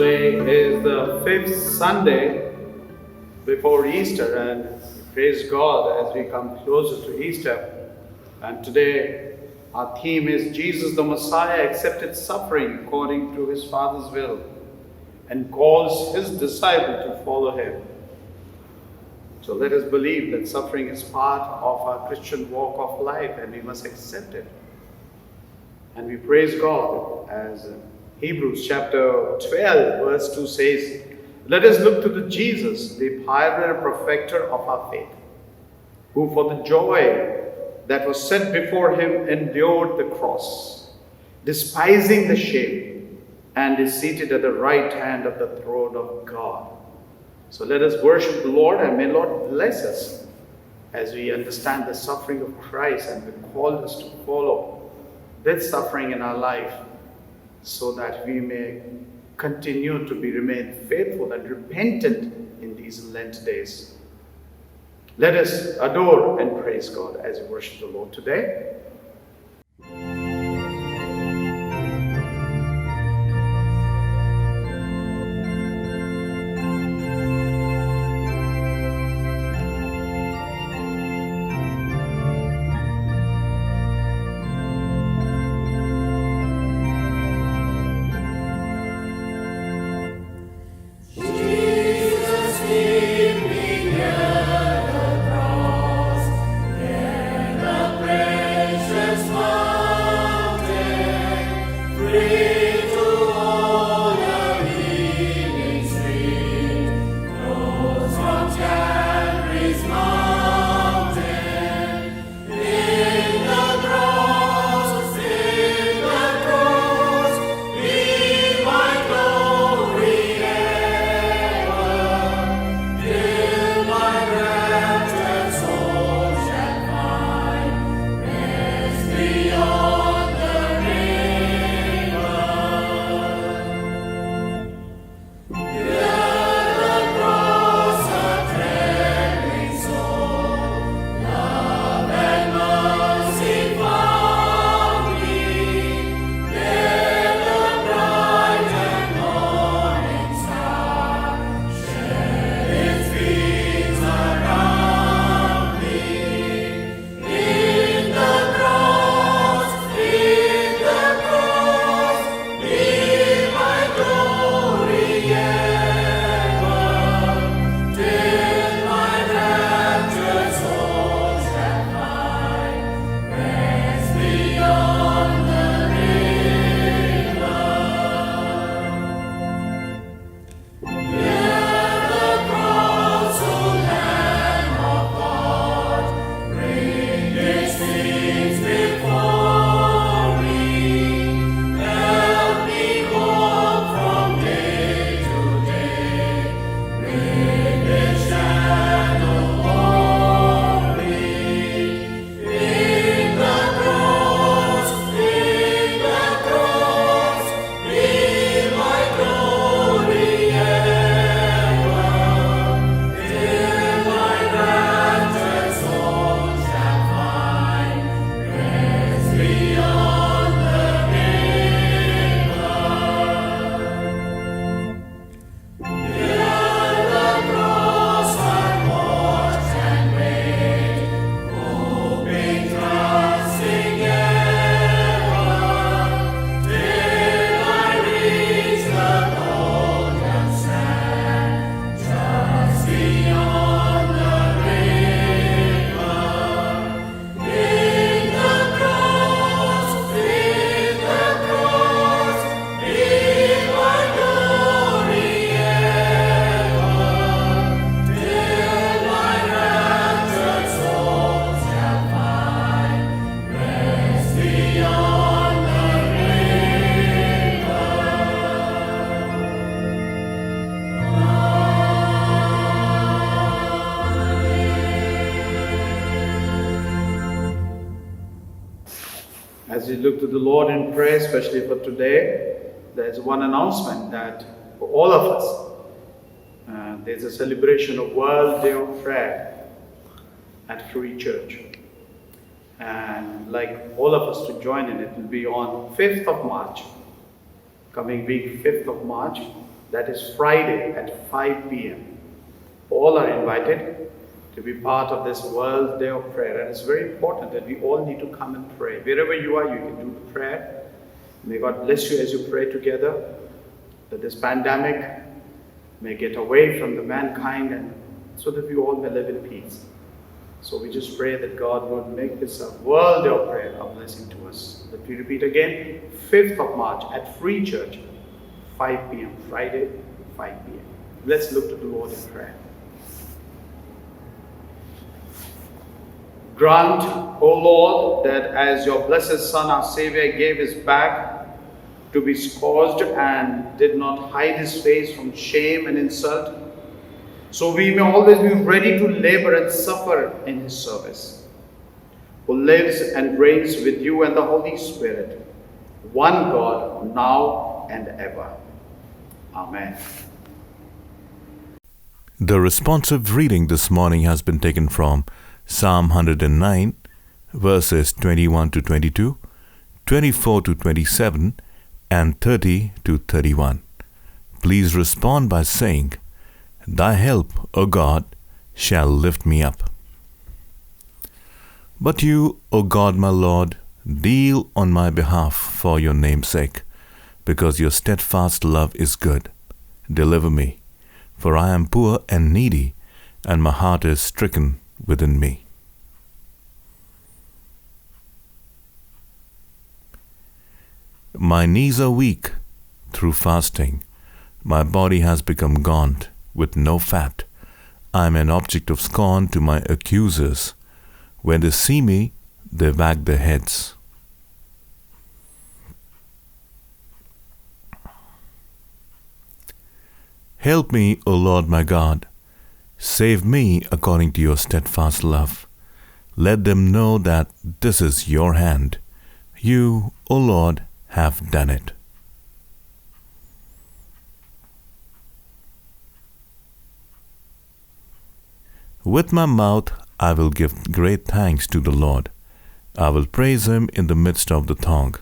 Today is the fifth Sunday before Easter, and praise God as we come closer to Easter. And today our theme is Jesus the Messiah accepted suffering according to his Father's will and calls his disciple to follow him. So let us believe that suffering is part of our Christian walk of life and we must accept it. And we praise God as Hebrews chapter 12 verse 2 says, "Let us look to the Jesus, the pioneer and perfecter of our faith, who for the joy that was set before him endured the cross, despising the shame, and is seated at the right hand of the throne of God." So let us worship the Lord, and may Lord bless us as we understand the suffering of Christ and be called us to follow this suffering in our life, so that we may continue to remain faithful and repentant in these Lent days. Let us adore and praise God as we worship the Lord today. As we look to the Lord in prayer, especially for today, there's one announcement that for all of us, there's a celebration of World Day of Prayer at Free Church. And like all of us to join in, it will be on 5th of March, coming week 5th of March, That is Friday at 5 p.m. All are invited to be part of this World Day of Prayer. And it's very important that we all need to come and pray. Wherever you are, you can do prayer. May God bless you as you pray together, that this pandemic may get away from the mankind, and so that we all may live in peace. So we just pray that God would make this a World Day of Prayer, a blessing to us. Let me repeat again, 5th of March at Free Church, 5 p.m. Friday, 5 p.m. Let's look to the Lord in prayer. Grant, O Lord, that as your blessed Son, our Savior, gave his back to be scourged and did not hide his face from shame and insult, so we may always be ready to labor and suffer in his service, who lives and reigns with you and the Holy Spirit, one God, now and ever. Amen. The responsive reading this morning has been taken from Psalm 109, verses 21 to 22, 24 to 27, and 30 to 31. Please respond by saying, "Thy help, O God, shall lift me up." But you, O God my Lord, deal on my behalf for your name's sake, because your steadfast love is good. Deliver me, for I am poor and needy, and my heart is stricken within me. My knees are weak through fasting. My body has become gaunt with no fat. I am an object of scorn to my accusers. When they see me, they wag their heads. Help me, O Lord my God. Save me according to your steadfast love. Let them know that this is your hand. You, O Lord, have done it. With my mouth I will give great thanks to the Lord. I will praise him in the midst of the throng,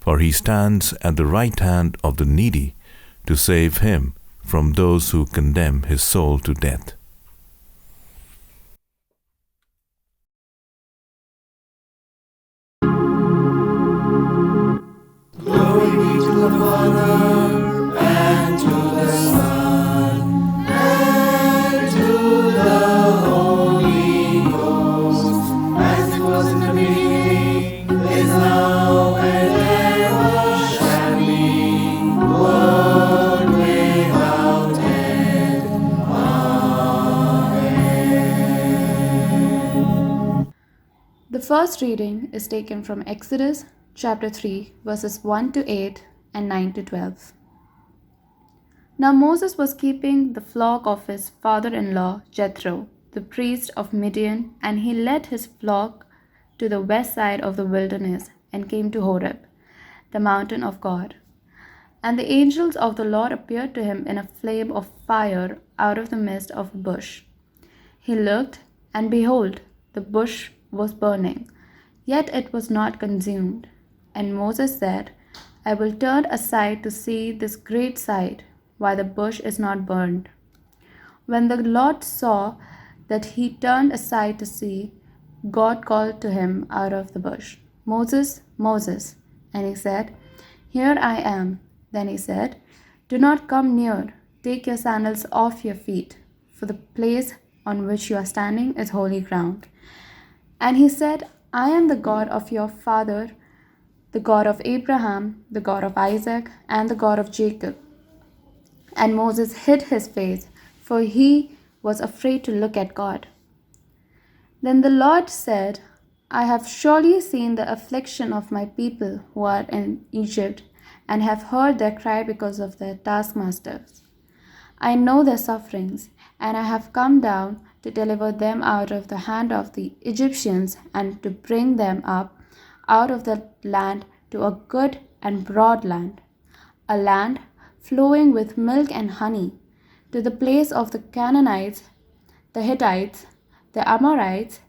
for he stands at the right hand of the needy to save him from those who condemn his soul to death. Glory be to the Father, and to the Son, and to the Holy Ghost, as it was in the beginning, is now, and ever shall be, world without end. Amen. The first reading is taken from Exodus chapter 3, verses 1 to 8 and 9 to 12. Now Moses was keeping the flock of his father-in-law Jethro, the priest of Midian, and he led his flock to the west side of the wilderness and came to Horeb, the mountain of God. And the angels of the Lord appeared to him in a flame of fire out of the midst of a bush. He looked, and behold, the bush was burning, yet it was not consumed. And Moses said, I will turn aside to see this great sight, why the bush is not burned. When the Lord saw that he turned aside to see, God called to him out of the bush, Moses, Moses. And he said, Here I am. Then he said, Do not come near. Take your sandals off your feet, for the place on which you are standing is holy ground. And he said, I am the God of your father, the God of Abraham, the God of Isaac, and the God of Jacob. And Moses hid his face, for he was afraid to look at God. Then the Lord said, I have surely seen the affliction of my people who are in Egypt, and have heard their cry because of their taskmasters. I know their sufferings, and I have come down to deliver them out of the hand of the Egyptians, and to bring them up out of the land to a good and broad land, a land flowing with milk and honey, to the place of the Canaanites, the Hittites, the Amorites,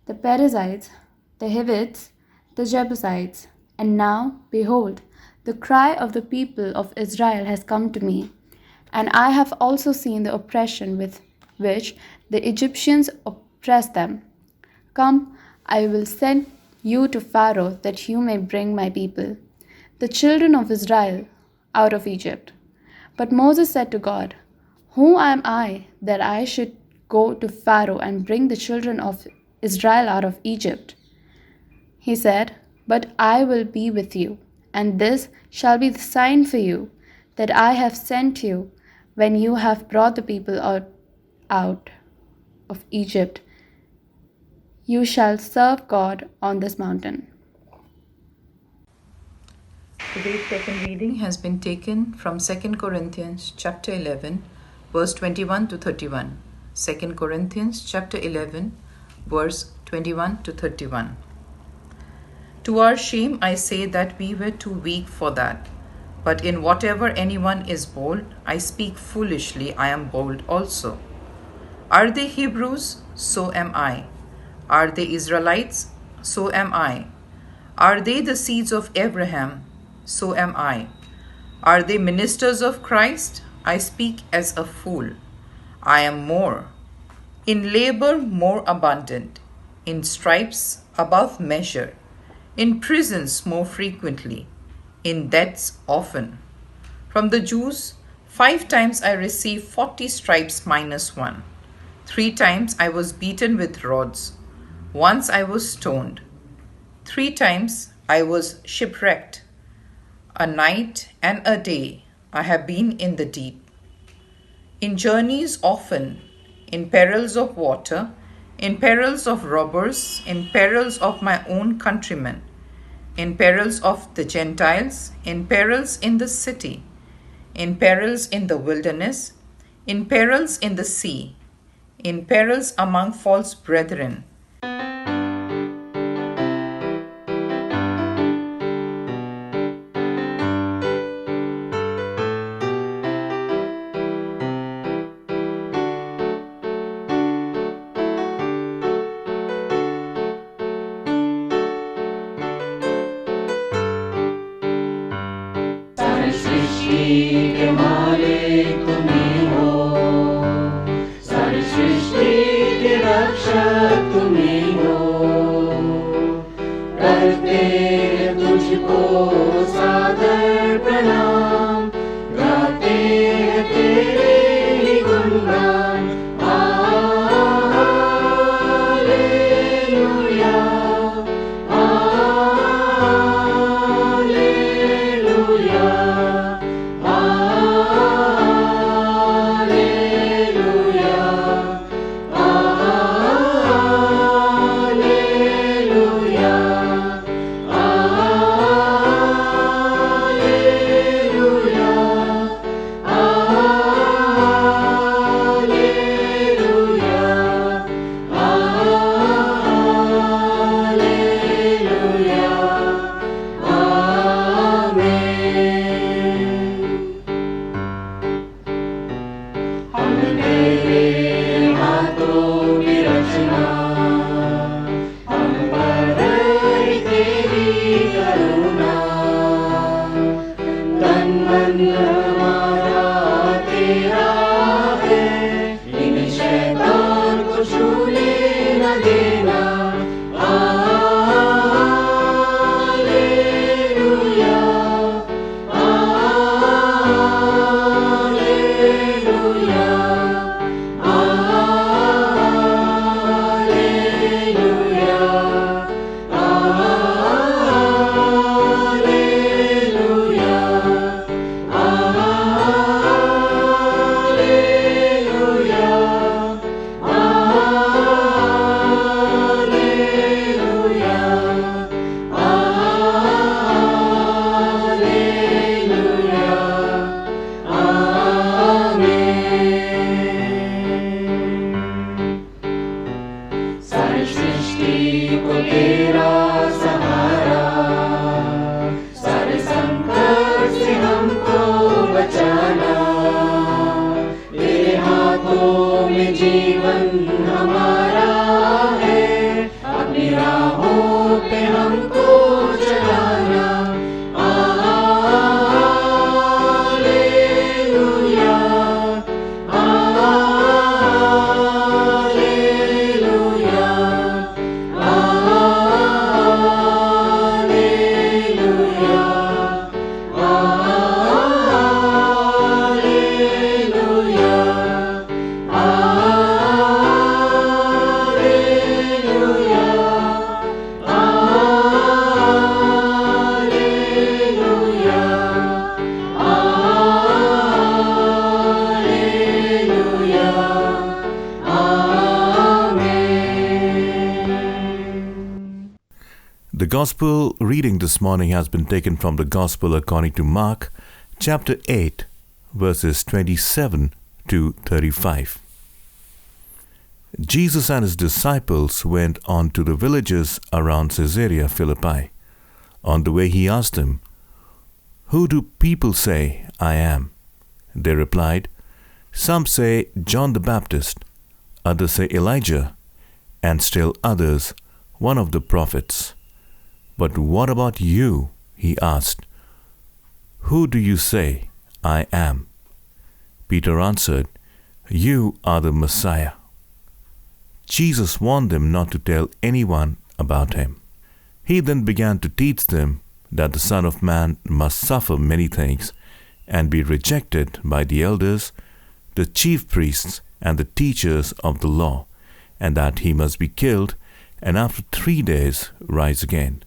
the Perizzites, the Hivites, the Jebusites. And now, behold, the cry of the people of Israel has come to me, And I have also seen the oppression with which the Egyptians oppress them. Come, I will send you to Pharaoh that you may bring my people, the children of Israel, out of Egypt. But Moses said to God, who am I that I should go to Pharaoh and bring the children of Israel out of Egypt? He said, but I will be with you, and this shall be the sign for you that I have sent you when you have brought the people out of Egypt. You shall serve God on this mountain. Today's second reading has been taken from 2 Corinthians chapter 11, verse 21 to 31. 2 Corinthians chapter 11, verse 21 to 31. To our shame, I say that we were too weak for that. But in whatever anyone is bold, I speak foolishly, I am bold also. Are they Hebrews? So am I. Are they Israelites? So am I. Are they the seeds of Abraham? So am I. Are they ministers of Christ? I speak as a fool. I am more. In labor more abundant, in stripes above measure, in prisons more frequently, in debts often. From the Jews, 5 times I received 40 stripes minus 1. 3 times I was beaten with rods. Once I was stoned. 3 times I was shipwrecked. A night and a day I have been in the deep. In journeys often, in perils of water, in perils of robbers, in perils of my own countrymen, in perils of the Gentiles, in perils in the city, in perils in the wilderness, in perils in the sea, in perils among false brethren. सारी सृष्टि के मालिक तुम्ही हो, सारी सृष्टि के रक्षक तुम्ही हो। करते हैं तुझको सादर प्रणाम, गाते हैं तेरे ही गुणगान। Hallelujah, hallelujah, hallelujah, hallelujah, hallelujah, hallelujah, hallelujah, आमीन। हम तेरे हाथों की रचना, हम पर ही तेरी करुणा। तन मन हमारा तेरा है, इन शैतान को छूने न देना। Hallelujah, hallelujah, hallelujah, hallelujah, hallelujah, hallelujah, hallelujah, आमीन। सारी सृष्टि को तेरा सहारा, सारे संकट से हमको बचाना। तेरे हाथों में जीवन हमारा है, अपनी राहों पे हमको चलाना। Hallelujah, The Gospel reading this morning has been taken from the Gospel according to Mark, chapter 8, verses 27 to 35. Jesus and his disciples went on to the villages around Caesarea Philippi. On the way he asked them, "Who do people say I am?" They replied, "Some say John the Baptist, others say Elijah, and still others, one of the prophets." "But what about you?" he asked. "Who do you say I am?" Peter answered, "You are the Messiah." Jesus warned them not to tell anyone about him. He then began to teach them that the Son of Man must suffer many things and be rejected by the elders, the chief priests, and the teachers of the law, and that he must be killed and after 3 days rise again.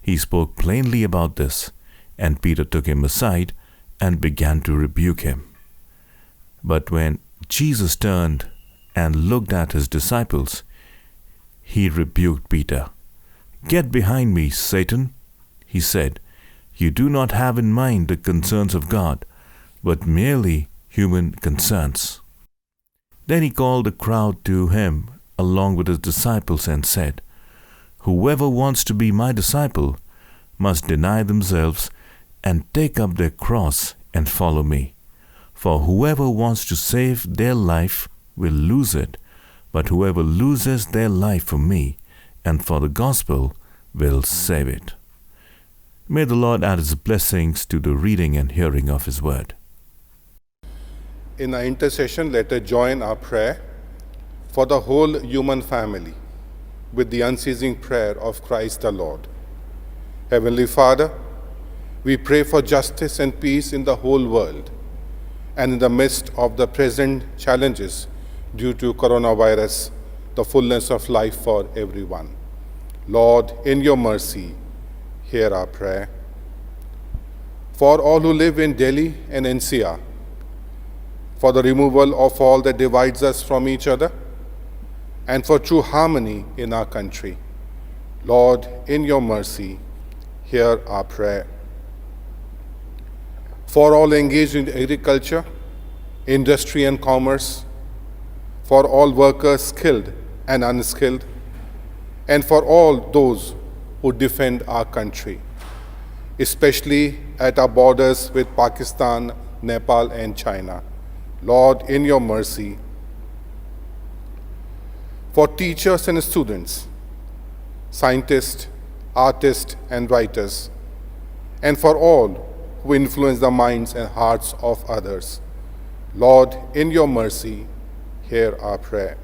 He spoke plainly about this, and Peter took him aside and began to rebuke him. But when Jesus turned and looked at his disciples, he rebuked Peter. "Get behind me, Satan," he said. "You do not have in mind the concerns of God, but merely human concerns." Then he called the crowd to him along with his disciples and said, "Whoever wants to be my disciple must deny themselves and take up their cross and follow me. For whoever wants to save their life will lose it, but whoever loses their life for me and for the gospel will save it." May the Lord add his blessings to the reading and hearing of his word. In our intercession, let us join our prayer for the whole human family with the unceasing prayer of Christ the Lord. Heavenly Father, we pray for justice and peace in the whole world and in the midst of the present challenges due to coronavirus, the fullness of life for everyone. Lord, in your mercy, hear our prayer. For all who live in Delhi and NCR, for the removal of all that divides us from each other, and for true harmony in our country. Lord, in your mercy, hear our prayer. For all engaged in agriculture, industry and commerce, for all workers skilled and unskilled, and for all those who defend our country, especially at our borders with Pakistan, Nepal, and China. Lord, in your mercy. For teachers and students, scientists, artists, and writers, and for all who influence the minds and hearts of others. Lord, in your mercy, hear our prayer.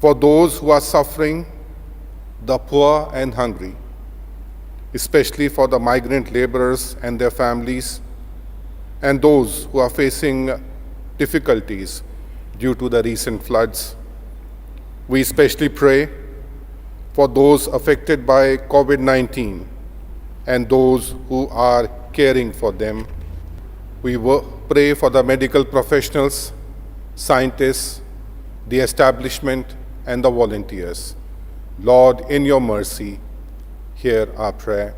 For those who are suffering, the poor and hungry, especially for the migrant laborers and their families, and those who are facing difficulties due to the recent floods. We especially pray for those affected by COVID-19 and those who are caring for them. We pray for the medical professionals, scientists, the establishment, and the volunteers. Lord, in your mercy, hear our prayer.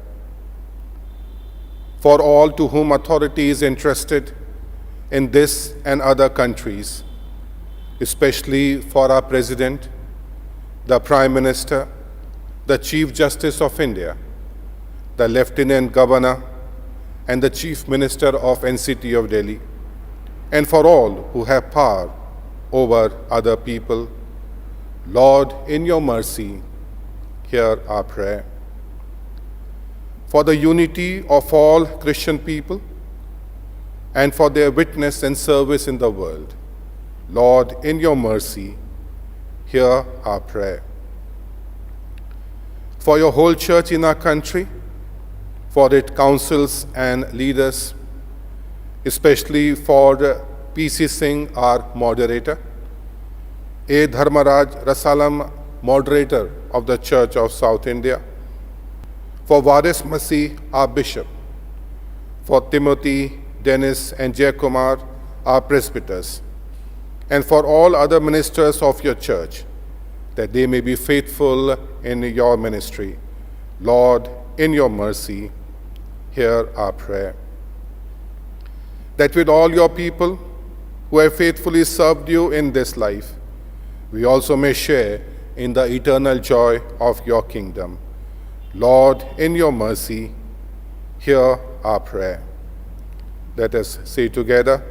For all to whom authority is entrusted in this and other countries, especially for our President, the Prime Minister, the Chief Justice of India, the Lieutenant Governor, and the Chief Minister of NCT of Delhi, and for all who have power over other people. Lord, in your mercy, hear our prayer. For the unity of all Christian people and for their witness and service in the world. Lord, in your mercy, hear our prayer. For your whole church in our country, for its councils and leaders, especially for P.C. Singh, our moderator, A. Dharmaraj Rasalam, moderator of the Church of South India, for Varis Masih, our bishop, for Timothy, Dennis, and Jayakumar, our presbyters, and for all other ministers of your church, that they may be faithful in your ministry. Lord, in your mercy, hear our prayer. That with all your people who have faithfully served you in this life, we also may share in the eternal joy of your kingdom. Lord, in your mercy, hear our prayer. Let us say together,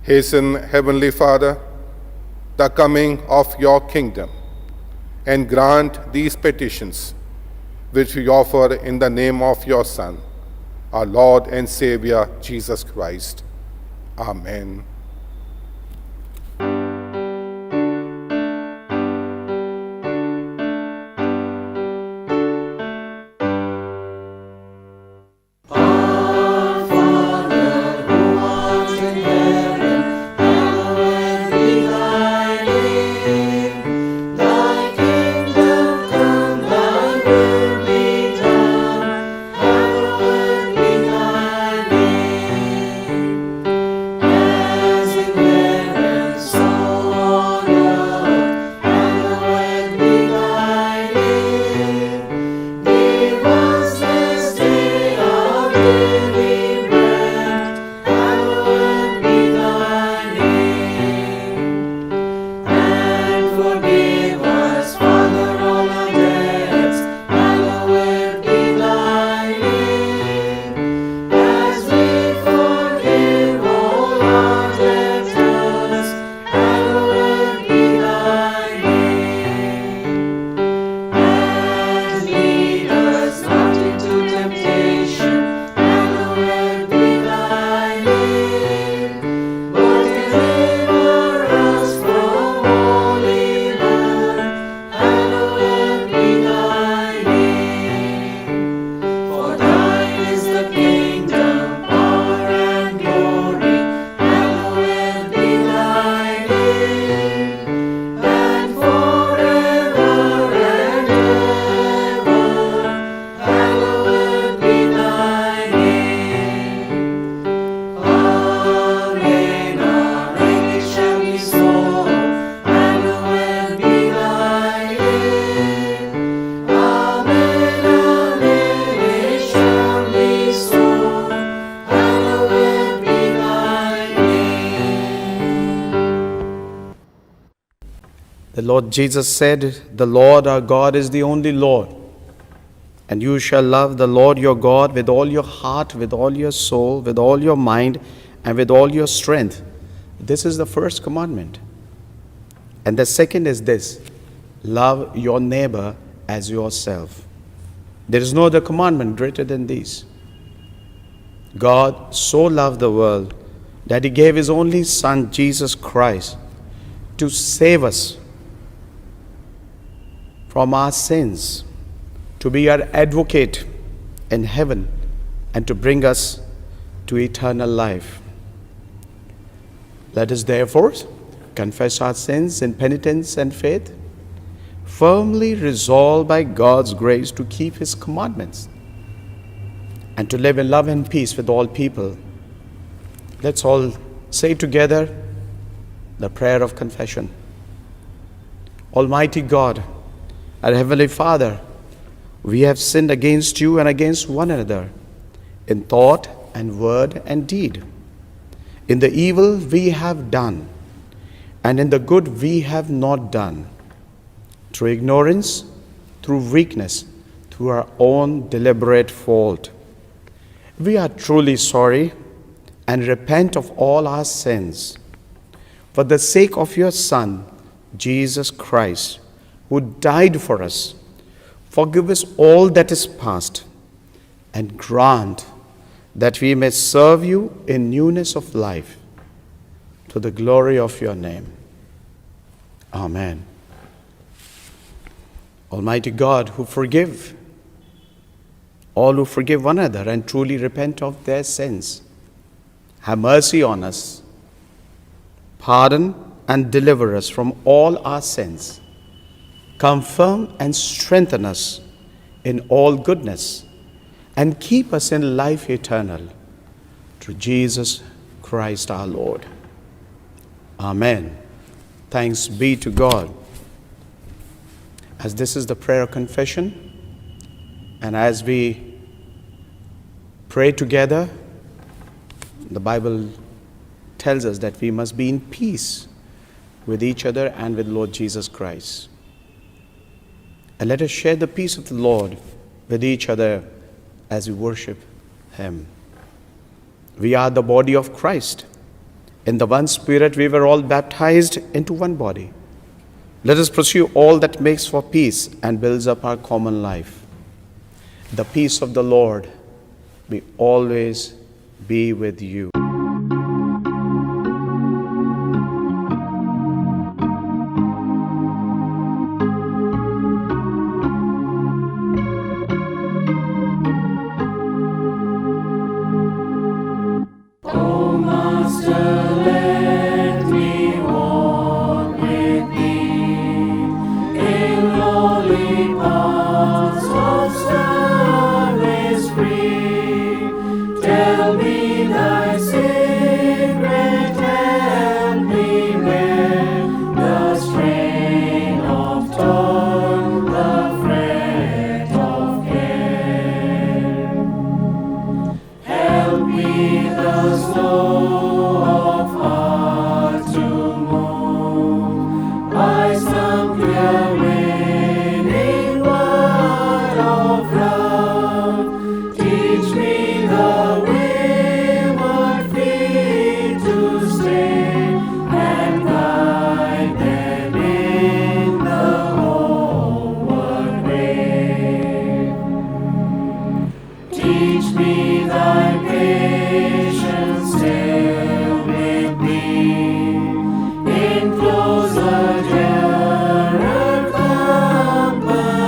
hasten, Heavenly Father, the coming of your kingdom, and grant these petitions which we offer in the name of your Son, our Lord and Savior, Jesus Christ. Amen. The Lord Jesus said, "The Lord our God is the only Lord, and you shall love the Lord your God with all your heart, with all your soul, with all your mind, and with all your strength." This is the first commandment. And the second is this: love your neighbor as yourself. There is no other commandment greater than these. God so loved the world that he gave his only Son, Jesus Christ, to save us from our sins, to be our advocate in heaven, and to bring us to eternal life. Let us therefore confess our sins in penitence and faith, firmly resolved by God's grace to keep his commandments and to live in love and peace with all people. Let's all say together the prayer of confession. Almighty God, our Heavenly Father, we have sinned against you and against one another in thought and word and deed, in the evil we have done and in the good we have not done, through ignorance, through weakness, through our own deliberate fault. We are truly sorry and repent of all our sins. For the sake of your Son, Jesus Christ, who died for us, forgive us all that is past, and grant that we may serve you in newness of life, to the glory of your name. Amen. Almighty God, who forgive all who forgive one another and truly repent of their sins, have mercy on us, pardon and deliver us from all our sins, confirm and strengthen us in all goodness, and keep us in life eternal, through Jesus Christ our Lord. Amen. Thanks be to God. As this is the prayer of confession, And as we pray together, the Bible tells us that we must be in peace with each other and with Lord Jesus Christ. And let us share the peace of the Lord with each other as we worship Him. We are the body of Christ. In the one Spirit we were all baptized into one body. Let us pursue all that makes for peace and builds up our common life. The peace of the Lord be always be with you. O Master, let me walk with Thee in lowly paths of service free. Tell me Thy secret, help me bear the strain of toil, the fret of care. Help me the slow of heart to move by some clear winning word of love. Teach me the wayward feet to stay and guide them in the homeward way. Teach me Thy patience still with Thee in closer, dearer company,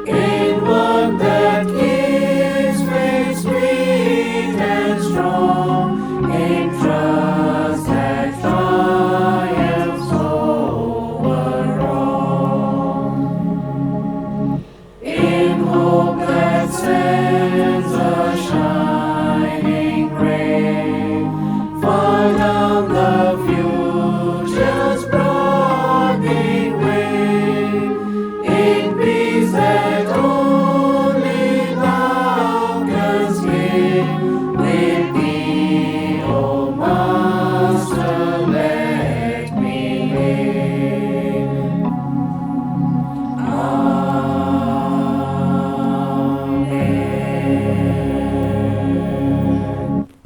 in work that keeps faith sweet and strong, in trust that triumphs over all, in hope that sends a shining ray far down the future's broadening way, in peace that only Thou canst give. With Thee, O Master, let me live.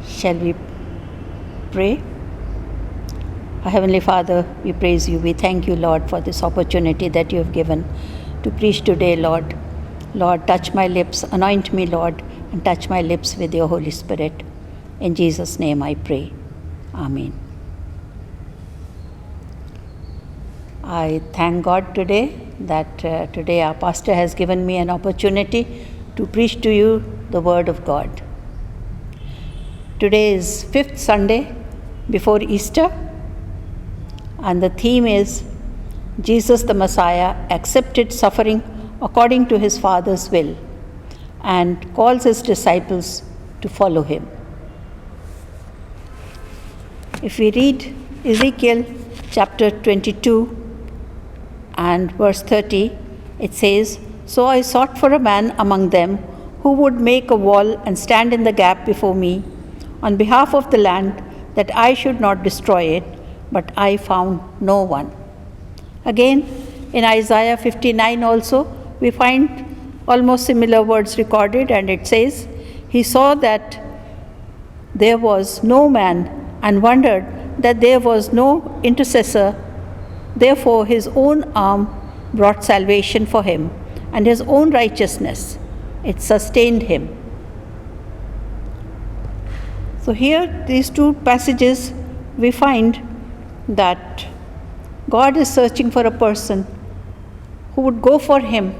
Shall we pray? Our Heavenly Father, we praise You. We thank You, Lord, for this opportunity that You have given to preach today, Lord. Lord, touch my lips, anoint me, Lord, and touch my lips with Your Holy Spirit. In Jesus' name I pray. Amen. I thank God today that today our pastor has given me an opportunity to preach to you the Word of God. Today is 5th Sunday before Easter, and the theme is Jesus the Messiah accepted suffering according to His Father's will and calls His disciples to follow Him. If we read Ezekiel chapter 22 and verse 30, it says, "So I sought for a man among them who would make a wall and stand in the gap before me on behalf of the land, that I should not destroy it, but I found no one." Again, in Isaiah 59 also, we find almost similar words recorded, and it says, "He saw that there was no man and wondered that there was no intercessor. Therefore his own arm brought salvation for him, and his own righteousness, it sustained him." So here, these two passages, we find that God is searching for a person who would go for Him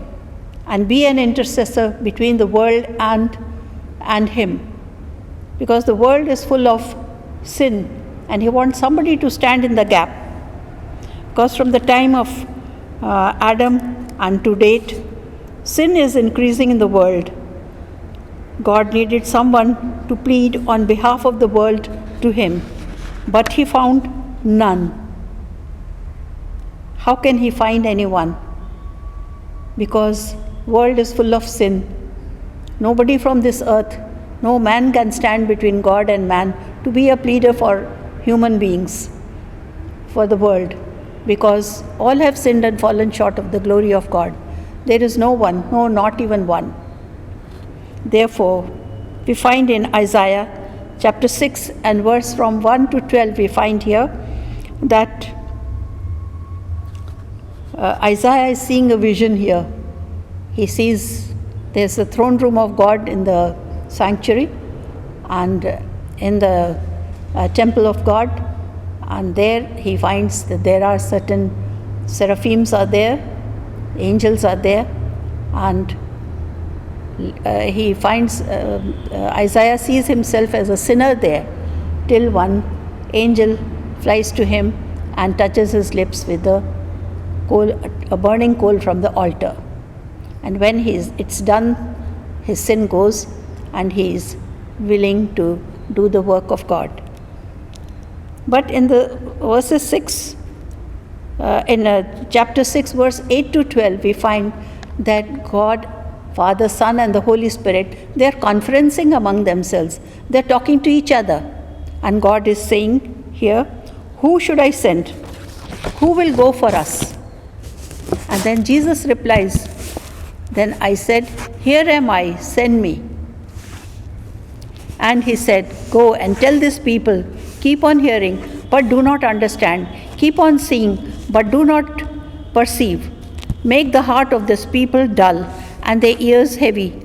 and be an intercessor between the world and Him. Because the world is full of sin, and He wants somebody to stand in the gap. Because from the time of Adam and to date, sin is increasing in the world. God needed someone to plead on behalf of the world to Him, but He found none. How can He find anyone? Because world is full of sin. Nobody from this earth, no man can stand between God and man to be a pleader for human beings, for the world, because all have sinned and fallen short of the glory of God. There is no one, no, not even one. Therefore, we find in Isaiah chapter 6 and verse from 1 to 12, we find here that Isaiah is seeing a vision here. He sees there's a throne room of God in the sanctuary and in the temple of God, and there he finds that there are certain seraphims are there, angels are there, and he finds Isaiah sees himself as a sinner there, till one angel flies to him and touches his lips with a burning coal from the altar. And when it's done, his sin goes and he is willing to do the work of God. But in the verses 6, in chapter 6, verse 8 to 12, we find that God, Father, Son, and the Holy Spirit, they are conferencing among themselves. They are talking to each other. And God is saying here, who should I send? Who will go for us? And then Jesus replies, then I said, here am I, send me. And he said, go and tell this people, keep on hearing, but do not understand. Keep on seeing, but do not perceive. Make the heart of this people dull, and their ears heavy,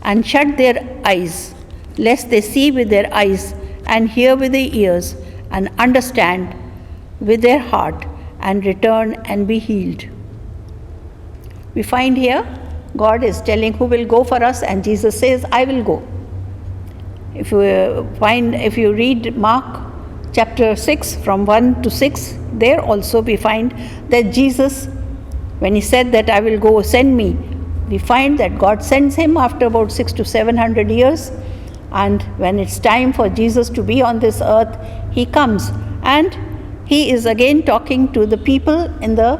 and shut their eyes, lest they see with their eyes, and hear with their ears, and understand with their heart, and return and be healed. We find here, God is telling who will go for us, and Jesus says, I will go. If you read Mark chapter 6 from 1 to 6, there also we find that Jesus, when he said that I will go, send me, we find that God sends him after about 600 to 700 years, and when it's time for Jesus to be on this earth, he comes and he is again talking to the people in the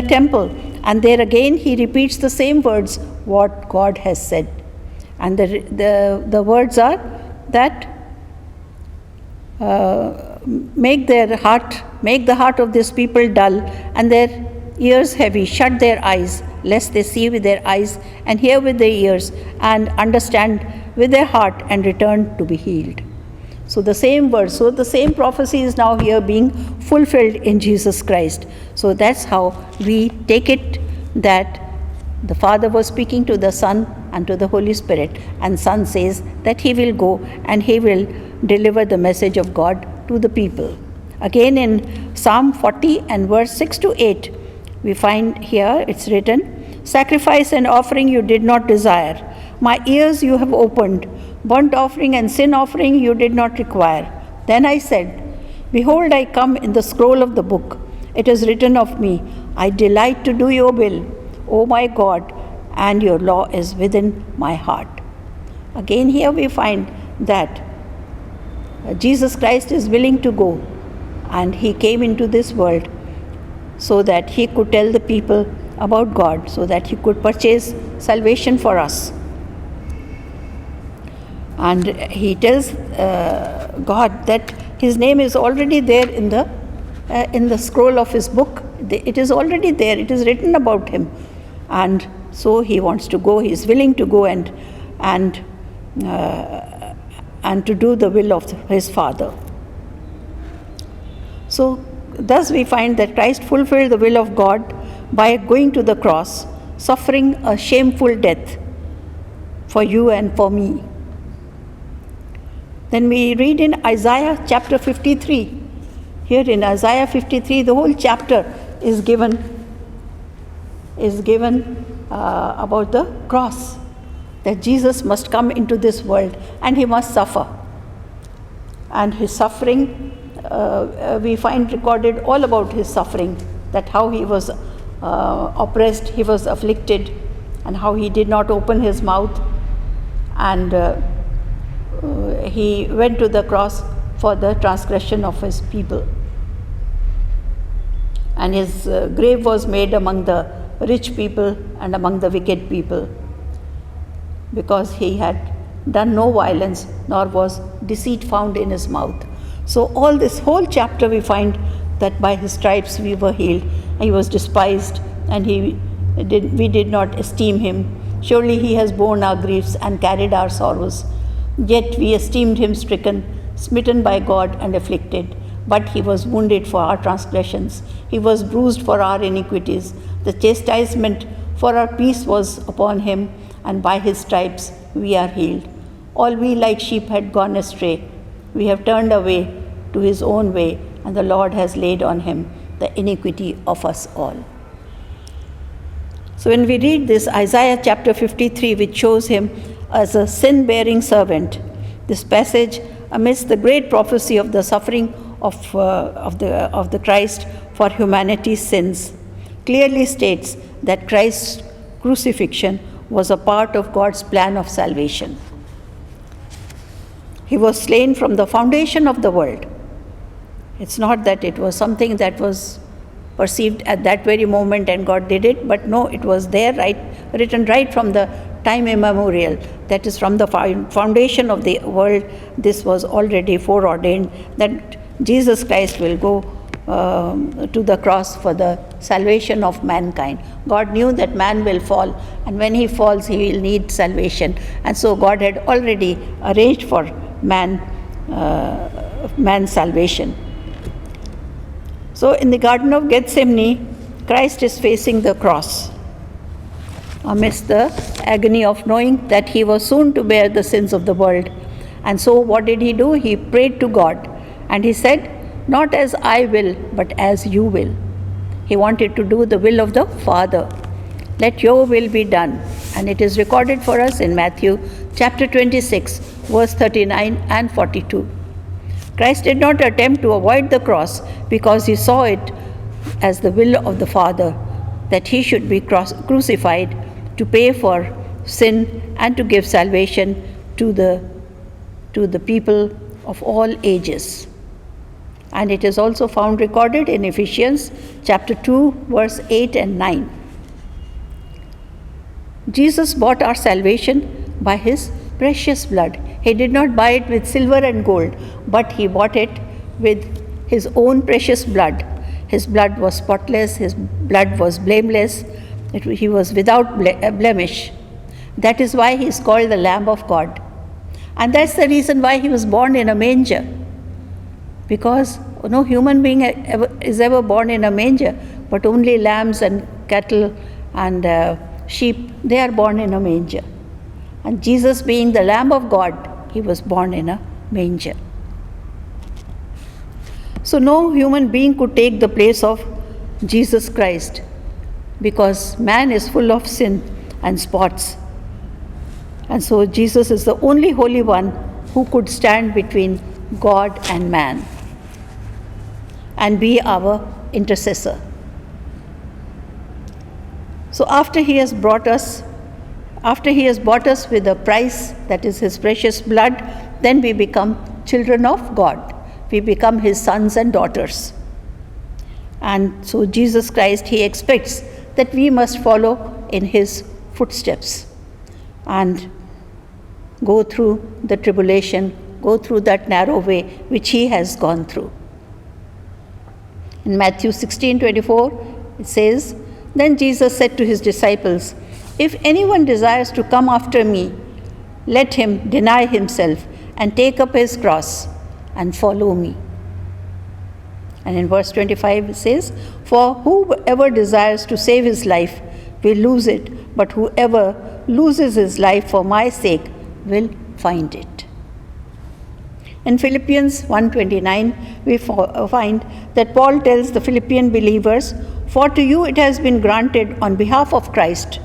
temple, and there again he repeats the same words what God has said, and the words are that make the heart of this people dull, and their ears heavy, shut their eyes, lest they see with their eyes, and hear with their ears, and understand with their heart, and return to be healed. So the same word, so the same prophecy is now here being fulfilled in Jesus Christ. So that's how we take it, that the Father was speaking to the Son and to the Holy Spirit, and Son says that he will go and he will deliver the message of God to the people. Again in Psalm 40 and verse 6 to 8, we find here it's written, sacrifice and offering you did not desire. My ears you have opened. Burnt offering and sin offering you did not require. Then I said, behold, I come in the scroll of the book. It is written of me, I delight to do your will, O my God, and your law is within my heart. Again here we find that Jesus Christ is willing to go, and he came into this world so that he could tell the people about God, so that he could purchase salvation for us. And he tells God that his name is already there in the scroll of his book. It is already there. It is written about him, and so he wants to go. He is willing to go and to do the will of his Father. So thus we find that Christ fulfilled the will of God by going to the cross, suffering a shameful death for you and for me. Then we read in Isaiah chapter 53. Here in Isaiah 53, the whole chapter is given about the cross, that Jesus must come into this world and he must suffer. And his suffering, we find recorded all about his suffering, that how he was oppressed, he was afflicted, and how he did not open his mouth, and he went to the cross for the transgression of his people. And his grave was made among the rich people and among the wicked people, because he had done no violence, nor was deceit found in his mouth. So all this whole chapter we find that by his stripes we were healed. He was despised, and we did not esteem him. Surely he has borne our griefs and carried our sorrows. Yet we esteemed him stricken, smitten by God, and afflicted. But he was wounded for our transgressions, he was bruised for our iniquities. The chastisement for our peace was upon him, and by his stripes we are healed. All we like sheep had gone astray. We have turned away to his own way, and the Lord has laid on him the iniquity of us all. So when we read this, Isaiah chapter 53, which shows him as a sin-bearing servant, this passage, amidst the great prophecy of the suffering of the Christ for humanity's sins, clearly states that Christ's crucifixion was a part of God's plan of salvation. He was slain from the foundation of the world. It's not that it was something that was perceived at that very moment and God did it, but no, it was there, written right from the time immemorial. That is, from the foundation of the world, this was already foreordained that Jesus Christ will go to the cross for the salvation of mankind. God knew that man will fall, and when he falls, he will need salvation. And so God had already arranged for man's salvation. So in the Garden of Gethsemane, Christ is facing the cross amidst the agony of knowing that he was soon to bear the sins of the world. And so what did he do? He prayed to God, and he said, "Not as I will, but as you will." He wanted to do the will of the Father. Let your will be done. And it is recorded for us in Matthew chapter 26, verse 39 and 42. Christ did not attempt to avoid the cross because he saw it as the will of the Father, that he should be crucified to pay for sin and to give salvation to the people of all ages. And it is also found recorded in Ephesians chapter 2, verse 8 and 9. Jesus bought our salvation by his precious blood. He did not buy it with silver and gold, but he bought it with his own precious blood. His blood was spotless, his blood was blameless, he was without blemish. That is why he is called the Lamb of God. And that's the reason why he was born in a manger. Because no human being is ever born in a manger, but only lambs and cattle and sheep, they are born in a manger. And Jesus, being the Lamb of God, he was born in a manger. So no human being could take the place of Jesus Christ, because man is full of sin and spots. And so Jesus is the only Holy One who could stand between God and man and be our intercessor. So after he has bought us with a price, that is his precious blood, then we become children of God. We become his sons and daughters. And so Jesus Christ, he expects that we must follow in his footsteps and go through the tribulation, go through that narrow way which he has gone through. In Matthew 16:24, it says, "Then Jesus said to his disciples, 'If anyone desires to come after me, let him deny himself and take up his cross and follow me.'" And in verse 25 it says, "For whoever desires to save his life will lose it, but whoever loses his life for my sake will find it." In Philippians 1:29, we find that Paul tells the Philippian believers, "For to you it has been granted on behalf of Christ,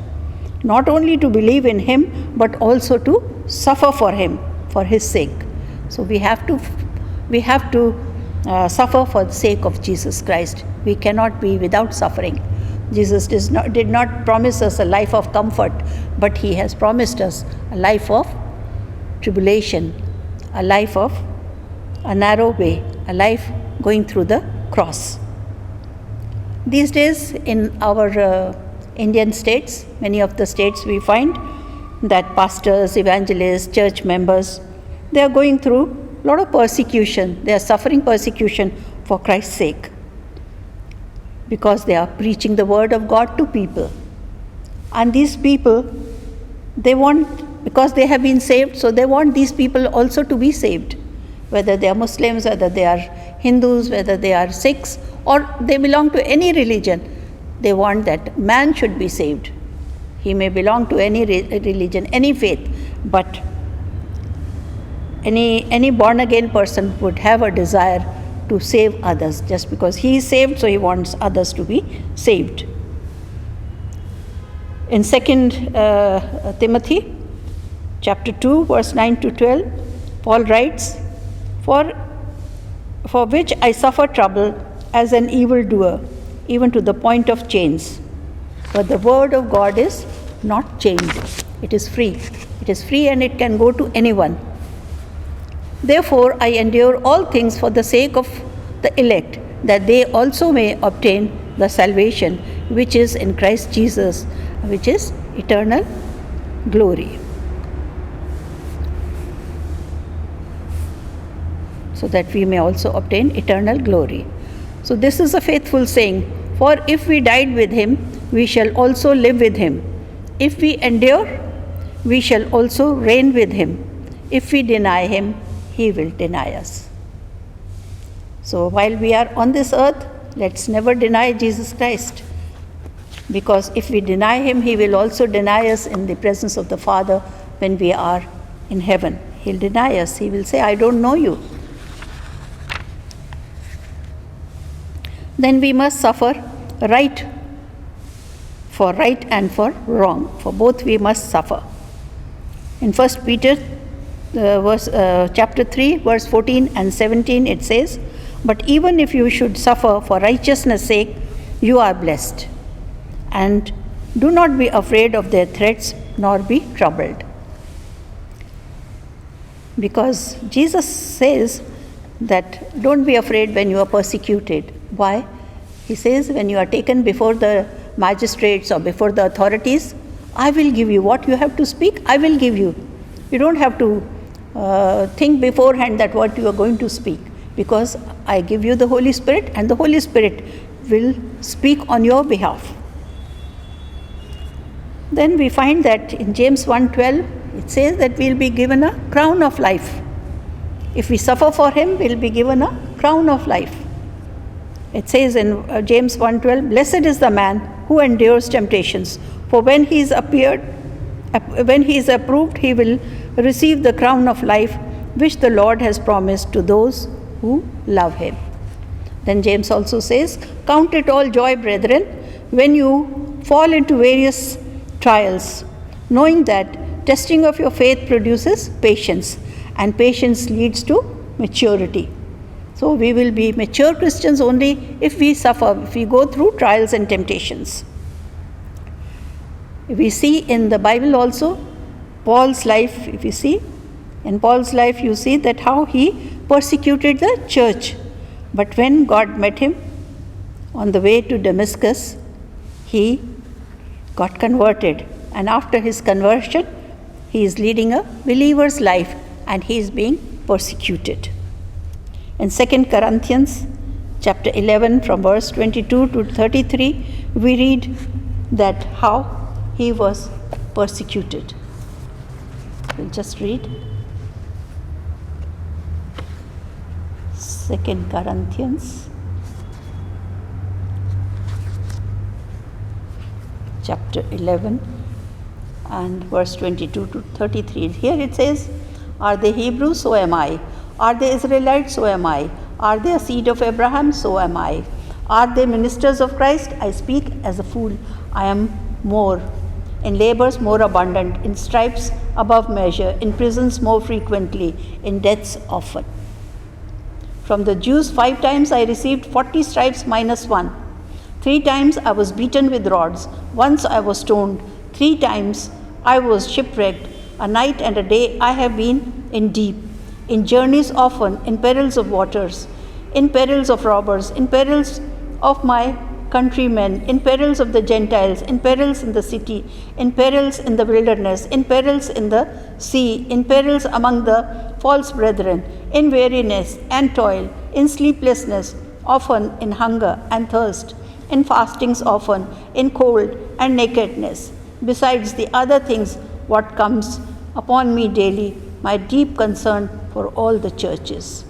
not only to believe in him, but also to suffer for him, for his sake." So we have to suffer for the sake of Jesus Christ. We cannot be without suffering. Jesus did not promise us a life of comfort, but he has promised us a life of tribulation, a life of a narrow way, a life going through the cross. These days in our Indian states, many of the states we find that pastors, evangelists, church members, they are going through a lot of persecution. They are suffering persecution for Christ's sake because they are preaching the word of God to people. And these people, they want, because they have been saved, so they want these people also to be saved. Whether they are Muslims, whether they are Hindus, whether they are Sikhs, or they belong to any religion, they want that man should be saved. He may belong to any religion, any faith, but any born again person would have a desire to save others. Just because he is saved, so he wants others to be saved. In 2 Timothy chapter 2 verse 9 to 12, Paul writes, For which I suffer trouble as an evildoer, even to the point of chains. But the word of God is not chained. It is free. It is free and it can go to anyone. Therefore, I endure all things for the sake of the elect, that they also may obtain the salvation which is in Christ Jesus, which is eternal glory. So that we may also obtain eternal glory. So this is a faithful saying, for if we died with him, we shall also live with him. If we endure, we shall also reign with him. If we deny him, he will deny us. So while we are on this earth, let's never deny Jesus Christ. Because if we deny him, he will also deny us in the presence of the Father when we are in heaven. He'll deny us. He will say, I don't know you. Then we must suffer right for right and for wrong. For both we must suffer. In 1 Peter chapter 3, verse 14 and 17, it says, But even if you should suffer for righteousness' sake, you are blessed. And do not be afraid of their threats, nor be troubled. Because Jesus says that don't be afraid when you are persecuted. Why? He says when you are taken before the magistrates or before the authorities, I will give you what you have to speak, I will give you. You don't have to think beforehand that what you are going to speak, because I give you the Holy Spirit and the Holy Spirit will speak on your behalf. Then we find that in James 1:12, it says that we'll be given a crown of life. If we suffer for him, we'll be given a crown of life. It says in James 1:12, Blessed is the man who endures temptations, for when he is approved, he will receive the crown of life which the Lord has promised to those who love him. Then James also says, Count it all joy, brethren, when you fall into various trials, knowing that testing of your faith produces patience, and patience leads to maturity. So we will be mature Christians only if we suffer, if we go through trials and temptations. We see in the Bible also, Paul's life, if you see, in Paul's life you see that how he persecuted the church. But when God met him on the way to Damascus, he got converted. And after his conversion, he is leading a believer's life and he is being persecuted. In 2 Corinthians chapter 11 from verse 22 to 33, we read that how he was persecuted. We'll just read 2 Corinthians chapter 11 and verse 22 to 33. Here it says, Are they Hebrews? So am I. Are they Israelites? So am I. Are they a seed of Abraham? So am I. Are they ministers of Christ? I speak as a fool. I am more. In labors more abundant, in stripes above measure, in prisons more frequently, in deaths often. From the Jews 5 times I received 40 stripes minus 1. 3 times I was beaten with rods. Once I was stoned. 3 times I was shipwrecked. A night and a day I have been in deep. In journeys often, in perils of waters, in perils of robbers, in perils of my countrymen, in perils of the Gentiles, in perils in the city, in perils in the wilderness, in perils in the sea, in perils among the false brethren, in weariness and toil, in sleeplessness, often in hunger and thirst, in fastings often, in cold and nakedness, besides the other things what comes upon me daily, my deep concern for all the churches.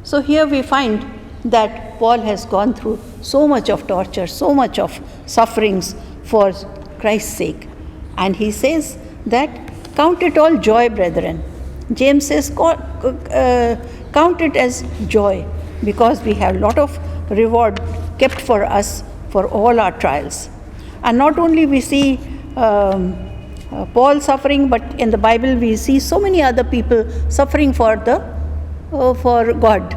So here we find that Paul has gone through so much of torture, so much of sufferings for Christ's sake. And he says that count it all joy, brethren. James says count it as joy, because we have a lot of reward kept for us for all our trials. And not only we see Paul suffering, but in the Bible we see so many other people suffering for God.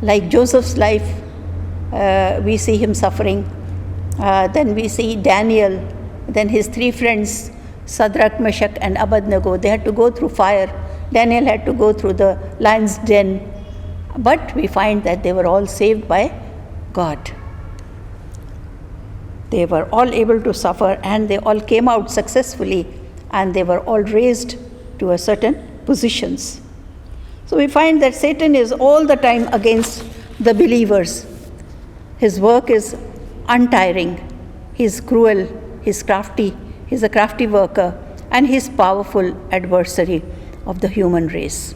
Like Joseph's life, we see him suffering. Then we see Daniel, then his three friends, Shadrach, Meshach and Abednego, they had to go through fire. Daniel had to go through the lion's den. But we find that they were all saved by God. They were all able to suffer, and they all came out successfully, and they were all raised to a certain positions. So we find that Satan is all the time against the believers. His work is untiring. He's cruel, he's crafty, he's a crafty worker, and he's powerful adversary of the human race.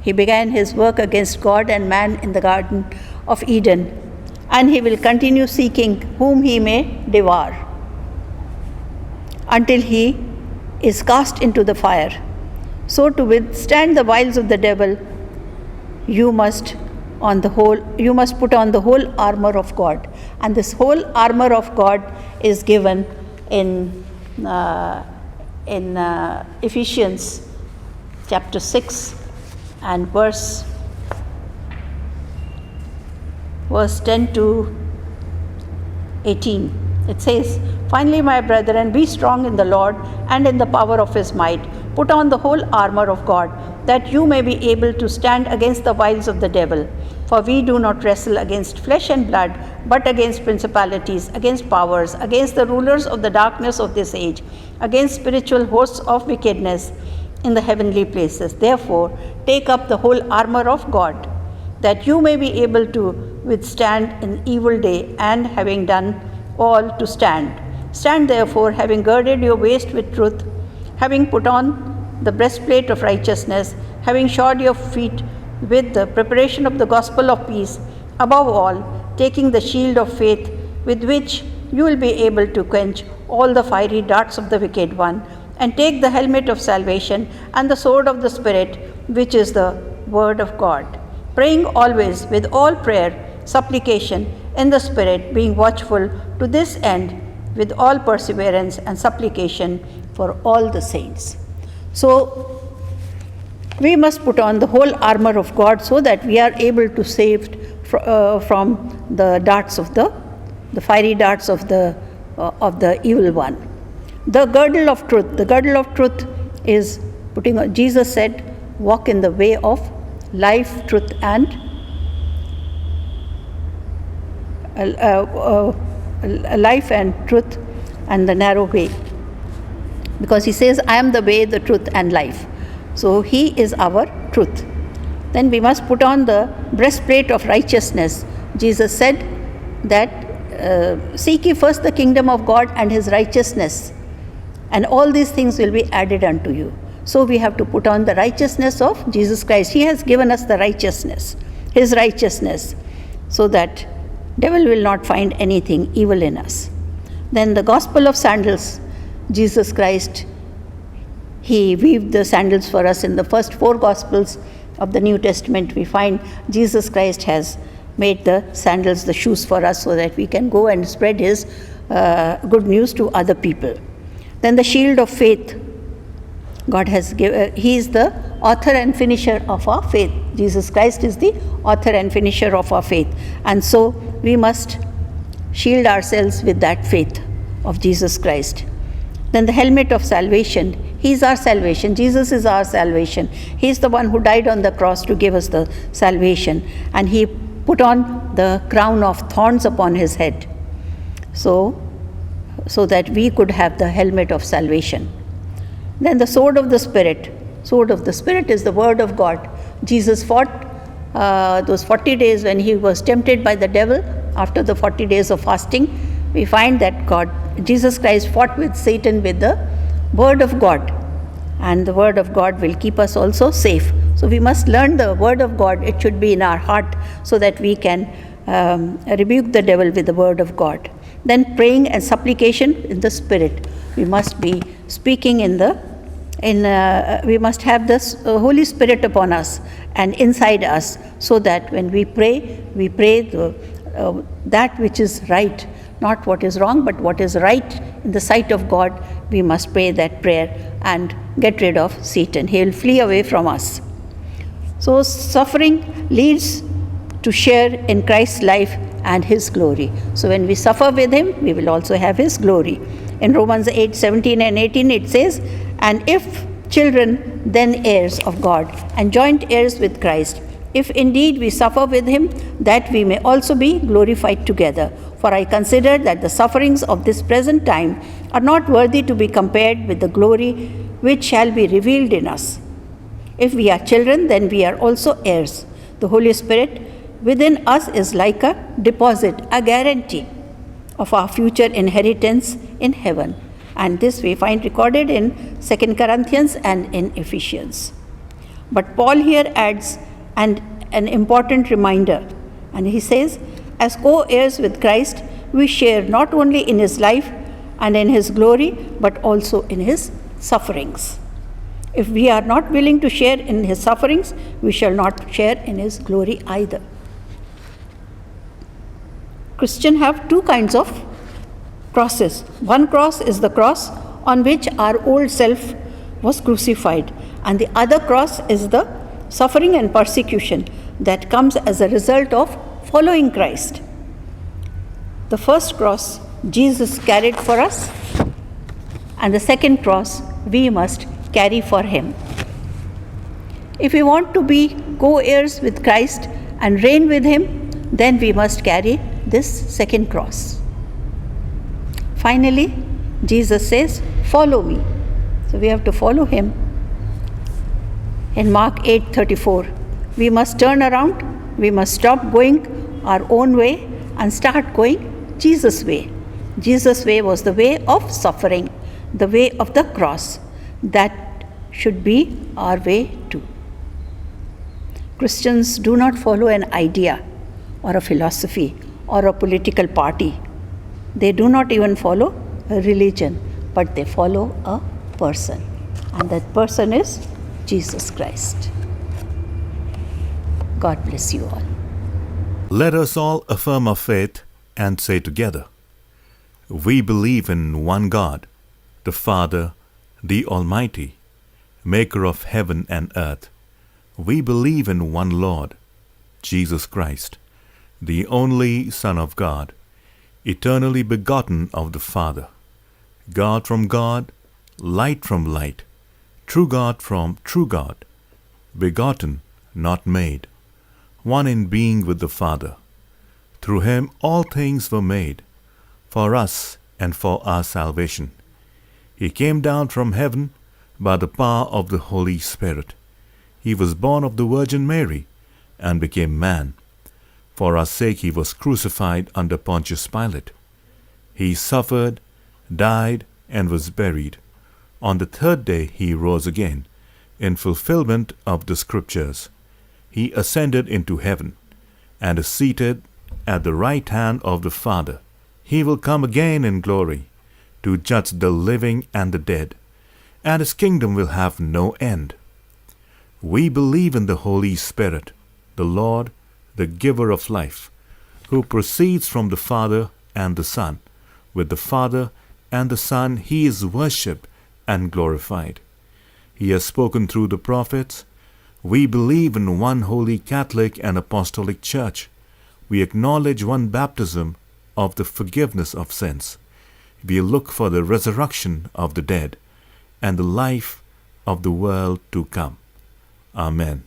He began his work against God and man in the Garden of Eden, and he will continue seeking whom he may devour until he is cast into the fire. So to withstand the wiles of the devil, you must put on the whole armor of God. And this whole armor of God is given in Ephesians chapter 6 and verse 10 to 18. It says, "Finally, my brethren, be strong in the Lord and in the power of his might. Put on the whole armor of God, that you may be able to stand against the wiles of the devil. For we do not wrestle against flesh and blood, but against principalities, against powers, against the rulers of the darkness of this age, against spiritual hosts of wickedness in the heavenly places. Therefore, take up the whole armor of God, that you may be able to withstand in evil day, and having done all to stand. Stand therefore, having girded your waist with truth, having put on the breastplate of righteousness, having shod your feet with the preparation of the gospel of peace, above all, taking the shield of faith, with which you will be able to quench all the fiery darts of the wicked one, and take the helmet of salvation and the sword of the Spirit, which is the word of God, praying always with all prayer, supplication in the Spirit, being watchful to this end with all perseverance and supplication for all the saints." So we must put on the whole armor of God so that we are able to save from the darts of the fiery darts of the evil one. The girdle of truth. The girdle of truth is putting on. Jesus said, "Walk in the way of life, truth, and life and truth, and the narrow way." Because he says, "I am the way, the truth, and life." So he is our truth. Then we must put on the breastplate of righteousness. Jesus said that seek ye first the kingdom of God and his righteousness, and all these things will be added unto you. So we have to put on the righteousness of Jesus Christ. He has given us the righteousness, his righteousness, so that devil will not find anything evil in us. Then the gospel of sandals. Jesus Christ, he weaved the sandals for us. In the first 4 gospels of the New Testament, we find Jesus Christ has made the sandals, the shoes for us, so that we can go and spread his good news to other people. Then the shield of faith. God has given, he is the author and finisher of our faith. Jesus Christ is the author and finisher of our faith. And so we must shield ourselves with that faith of Jesus Christ. Then the helmet of salvation. He is our salvation. Jesus is our salvation. He is the one who died on the cross to give us the salvation. And he put on the crown of thorns upon his head, so that we could have the helmet of salvation. Then the sword of the Spirit. Sword of the Spirit is the word of God. Jesus fought those 40 days when he was tempted by the devil. After the 40 days of fasting, we find that Jesus Christ fought with Satan with the word of God. And the word of God will keep us also safe. So we must learn the word of God. It should be in our heart so that we can rebuke the devil with the word of God. Then praying and supplication in the Spirit. We must be speaking we must have the Holy Spirit upon us and inside us, so that when we pray that which is right, not what is wrong, but what is right in the sight of God. We must pray that prayer and get rid of Satan. He will flee away from us. So suffering leads to share in Christ's life and his glory. So when we suffer with him, we will also have his glory. In Romans 8:17 and 18 it says, "And if children, then heirs of God, and joint heirs with Christ, if indeed we suffer with him, that we may also be glorified together. For I consider that the sufferings of this present time are not worthy to be compared with the glory which shall be revealed in us. If we are children, then we are also heirs. The Holy Spirit within us is like a deposit, a guarantee of our future inheritance in heaven." And this we find recorded in 2 Corinthians and in Ephesians. But Paul here adds an important reminder, and he says, "As co-heirs with Christ, we share not only in his life and in his glory, but also in his sufferings." If we are not willing to share in his sufferings, we shall not share in his glory either. Christians have two kinds of crosses. One cross is the cross on which our old self was crucified, and the other cross is the suffering and persecution that comes as a result of following Christ. The first cross Jesus carried for us, and the second cross we must carry for him. If we want to be co-heirs with Christ and reign with him, then we must carry this second cross. Finally, Jesus says, "Follow me." So we have to follow him. In Mark 8:34, we must turn around, we must stop going our own way and start going Jesus' way. Jesus' way was the way of suffering, the way of the cross. That should be our way too. Christians do not follow an idea or a philosophy or a political party. They do not even follow a religion, but they follow a person. And that person is Jesus Christ. God bless you all. Let us all affirm our faith and say together, "We believe in one God, the Father, the Almighty, maker of heaven and earth. We believe in one Lord, Jesus Christ, the only Son of God, eternally begotten of the Father, God from God, light from light, true God from true God, begotten, not made, one in being with the Father. Through him all things were made, for us and for our salvation. He came down from heaven by the power of the Holy Spirit. He was born of the Virgin Mary and became man. For our sake he was crucified under Pontius Pilate. He suffered, died, and was buried. On the third day he rose again, in fulfillment of the Scriptures. He ascended into heaven, and is seated at the right hand of the Father. He will come again in glory, to judge the living and the dead, and his kingdom will have no end. We believe in the Holy Spirit, the Lord, the giver of life, who proceeds from the Father and the Son. With the Father and the Son he is worshipped and glorified. He has spoken through the prophets. We believe in one holy Catholic and Apostolic Church. We acknowledge one baptism of the forgiveness of sins. We look for the resurrection of the dead and the life of the world to come. Amen.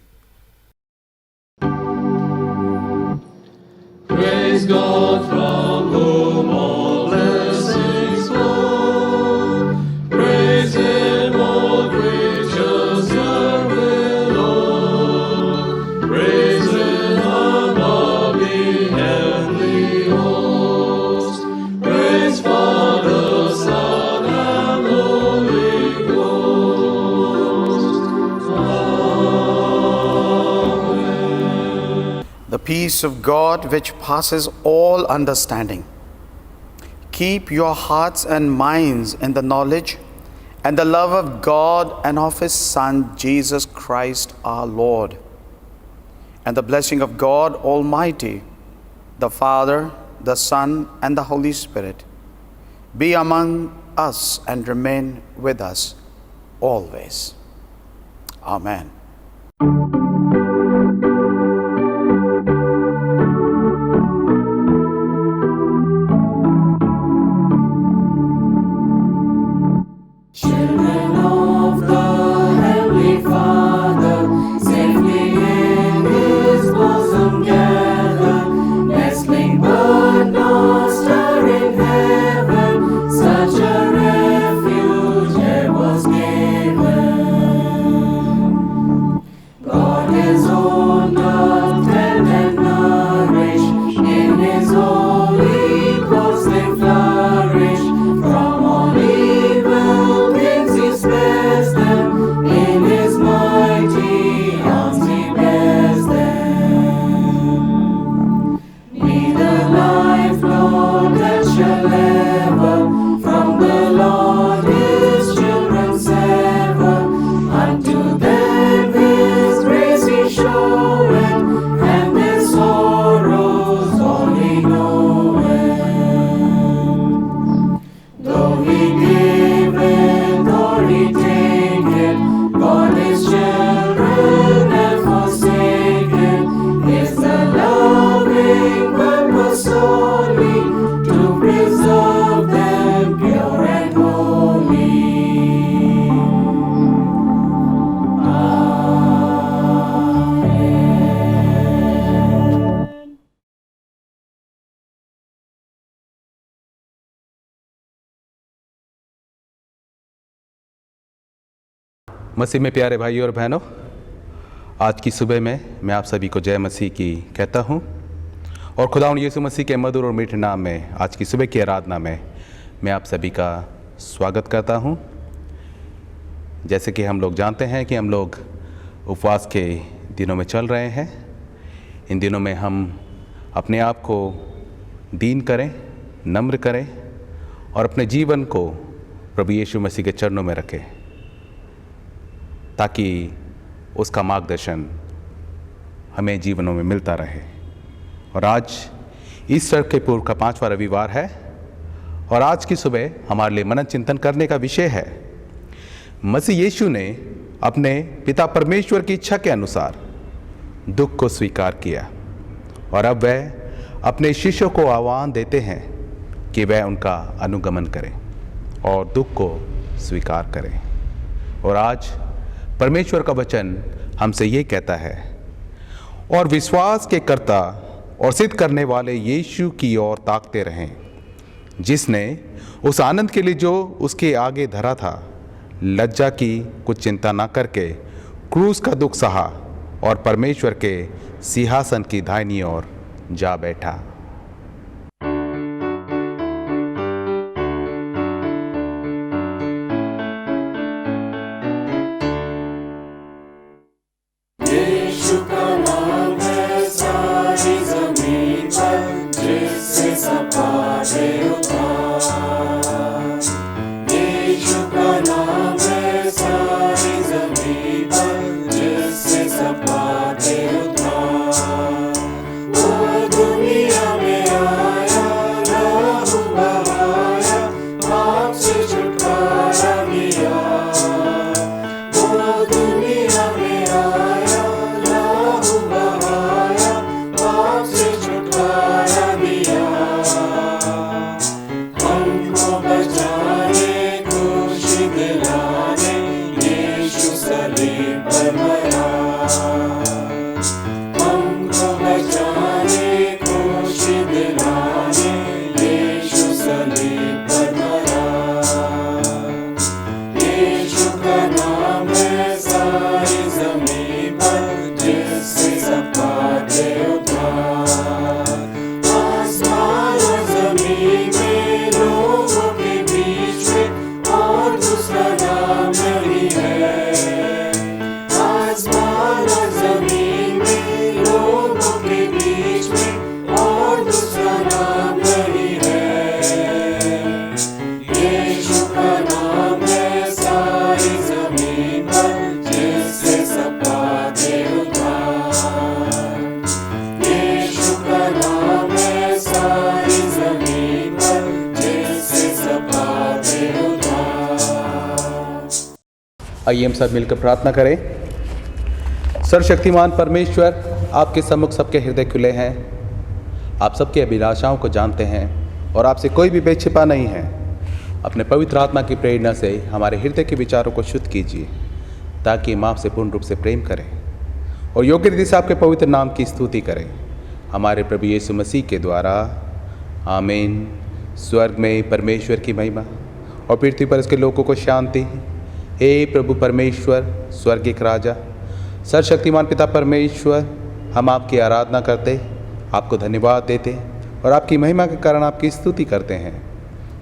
Praise God from whom all blessings flow. Praise Him, all creatures here below. Praise Him above the heavenly host. Praise Father, Son, and Holy Ghost. Amen. The peace of God which passes all understanding. Keep your hearts and minds in the knowledge and the love of God and of His Son, Jesus Christ our Lord. And the blessing of God Almighty, the Father, the Son, and the Holy Spirit be among us and remain with us always. Amen. Children of the Heavenly Father, safely in His bosom gather, nestling but not star in heaven, such a refuge there was given. God His own doth tend and nourish, in His holy course they flourish, from all evil things He spares them, in His mighty arms He bears them. Neither life nor death shall ever from the Lord His children sever. Unto them His grace He showeth, and their sorrows all He knoweth. Though He giveth or He taketh, God His children have forsaken, is the loving purpose only to preserve them pure and holy. Amen. मसीह में प्यारे भाई और बहनों, आज की सुबह में मैं आप सभी को जय मसीह की कहता हूँ और खुदावंद यीशु मसीह के मधुर और मीठे नाम में आज की सुबह की आराधना में मैं आप सभी का स्वागत करता हूँ। जैसे कि हम लोग जानते हैं कि हम लोग उपवास के दिनों में चल रहे हैं। इन दिनों में हम अपने आप को दीन करें, नम्र करें और अपने जीवन को प्रभु यीशु मसीह के चरणों में रखें, ताकि उसका मार्गदर्शन हमें जीवनों में मिलता रहे। और आज ईस्टर के पूर्व का 5वां रविवार है और आज की सुबह हमारे लिए मनन चिंतन करने का विषय है, मसीह यीशु ने अपने पिता परमेश्वर की इच्छा के अनुसार दुख को स्वीकार किया और अब वह अपने शिष्यों को आह्वान देते हैं कि वह उनका अनुगमन करें और दुख को स्वीकार करें। और आज परमेश्वर का वचन हमसे ये कहता है, और विश्वास के कर्ता और सिद्ध करने वाले यीशु की ओर ताकते रहें, जिसने उस आनंद के लिए जो उसके आगे धरा था लज्जा की कुछ चिंता ना करके क्रूस का दुख सहा और परमेश्वर के सिंहासन की दाहिनी ओर जा बैठा। यीशु का नाम है सारी जमीन पर, जिससे सब पापे उद्धार। यीशु का नाम है सारी जमीन पर, जिससे सब पापे उद्धार। वो दुनिया आइए हम सब मिलकर प्रार्थना करें। सर्वशक्तिमान परमेश्वर, आपके सम्मुख सबके हृदय खुले हैं। आप सबके अभिलाषाओं को जानते हैं और आपसे कोई भी भेद छिपा नहीं है। अपने पवित्र आत्मा की प्रेरणा से हमारे हृदय के विचारों को शुद्ध कीजिए, ताकि हम आपसे पूर्ण रूप से प्रेम करें और योग्य रीति से आपके पवित्र नाम की स्तुति करें, हमारे प्रभु यीशु मसीह के द्वारा। आमीन। स्वर्ग में परमेश्वर की महिमा और पृथ्वी पर उसके लोगों को शांति। हे प्रभु परमेश्वर, स्वर्गीय राजा, सर्वशक्तिमान पिता परमेश्वर, हम आपकी आराधना करते, आपको धन्यवाद देते और आपकी महिमा के कारण आपकी स्तुति करते हैं।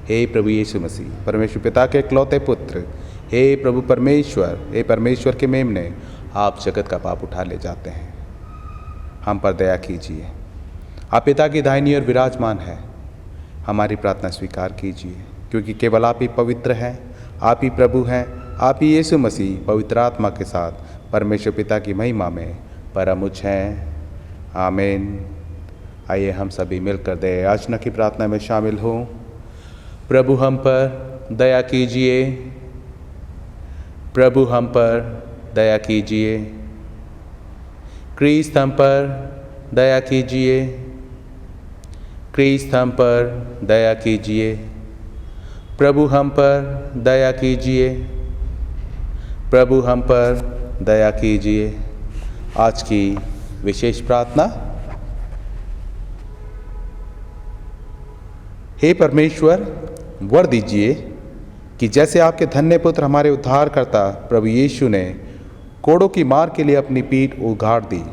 हे प्रभु यीशु मसीह, परमेश्वर पिता के इकलौते पुत्र, हे प्रभु परमेश्वर, हे परमेश्वर के मेमने, आप जगत का पाप उठा ले जाते हैं। हम पर दया कीजिए। आप पिता की दाहिनी ओर विराजमान है। हमारी प्रार्थना स्वीकार कीजिए, क्योंकि केवल आप ही पवित्र हैं, आप ही प्रभु हैं, आप ही यीशु मसीह पवित्र आत्मा के साथ परमेश्वर पिता की महिमा में परम उच्च हैं। आमीन। आइए हम सभी मिलकर दया याचना की प्रार्थना में शामिल हों। प्रभु हम पर दया कीजिए, प्रभु हम पर दया कीजिए, क्रिस्त हम पर दया कीजिए, क्रिस्त हम पर दया कीजिए, प्रभु हम पर दया कीजिए, प्रभु हम पर दया कीजिए। आज की विशेष प्रार्थना। हे परमेश्वर, वर दीजिए कि जैसे आपके धन्य पुत्र हमारे उद्धारकर्ता प्रभु यीशु ने कोड़ों की मार के लिए अपनी पीठ उघाड़ दी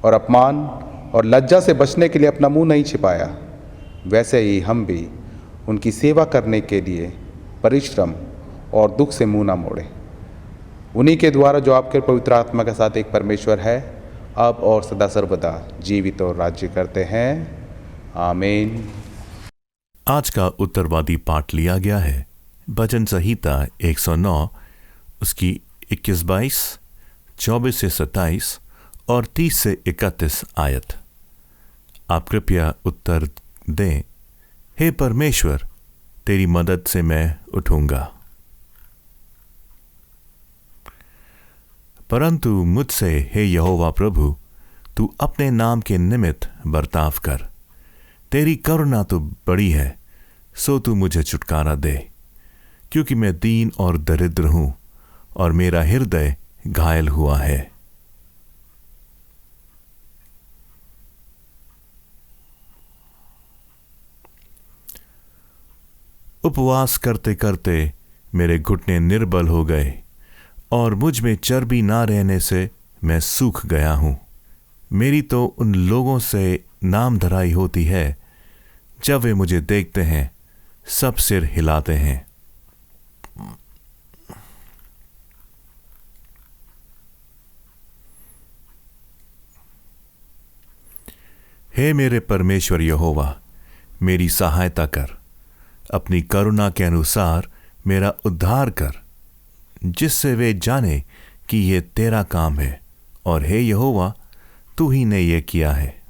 और अपमान और लज्जा से बचने के लिए अपना मुंह नहीं छिपाया, वैसे ही हम भी उनकी सेवा करने के लिए परिश्रम और दुख से मुंह ना मोड़ें। उन्हीं के द्वारा जो आपके पवित्र आत्मा के साथ एक परमेश्वर है, अब और सदा सर्वदा जीवित और राज्य करते हैं। आमीन। आज का उत्तरवादी पाठ लिया गया है भजन संहिता 109, उसकी 21-22, 24 से 27 और 30 से 31 आयत। आप कृपया उत्तर दें। हे परमेश्वर, तेरी मदद से मैं उठूंगा, परंतु मुझसे हे यहोवा प्रभु, तू अपने नाम के निमित्त बर्ताव कर। तेरी करुणा तो बड़ी है, सो तू मुझे छुटकारा दे, क्योंकि मैं दीन और दरिद्र हूं और मेरा हृदय घायल हुआ है। उपवास करते करते मेरे घुटने निर्बल हो गए और मुझ में चर्बी ना रहने से मैं सूख गया हूं। मेरी तो उन लोगों से नाम धराई होती है, जब वे मुझे देखते हैं सब सिर हिलाते हैं। हे मेरे परमेश्वर यहोवा, मेरी सहायता कर, अपनी करुणा के अनुसार मेरा उद्धार कर, जिससे वे जाने कि यह तेरा काम है और हे यहोवा, तू ही ने यह किया है।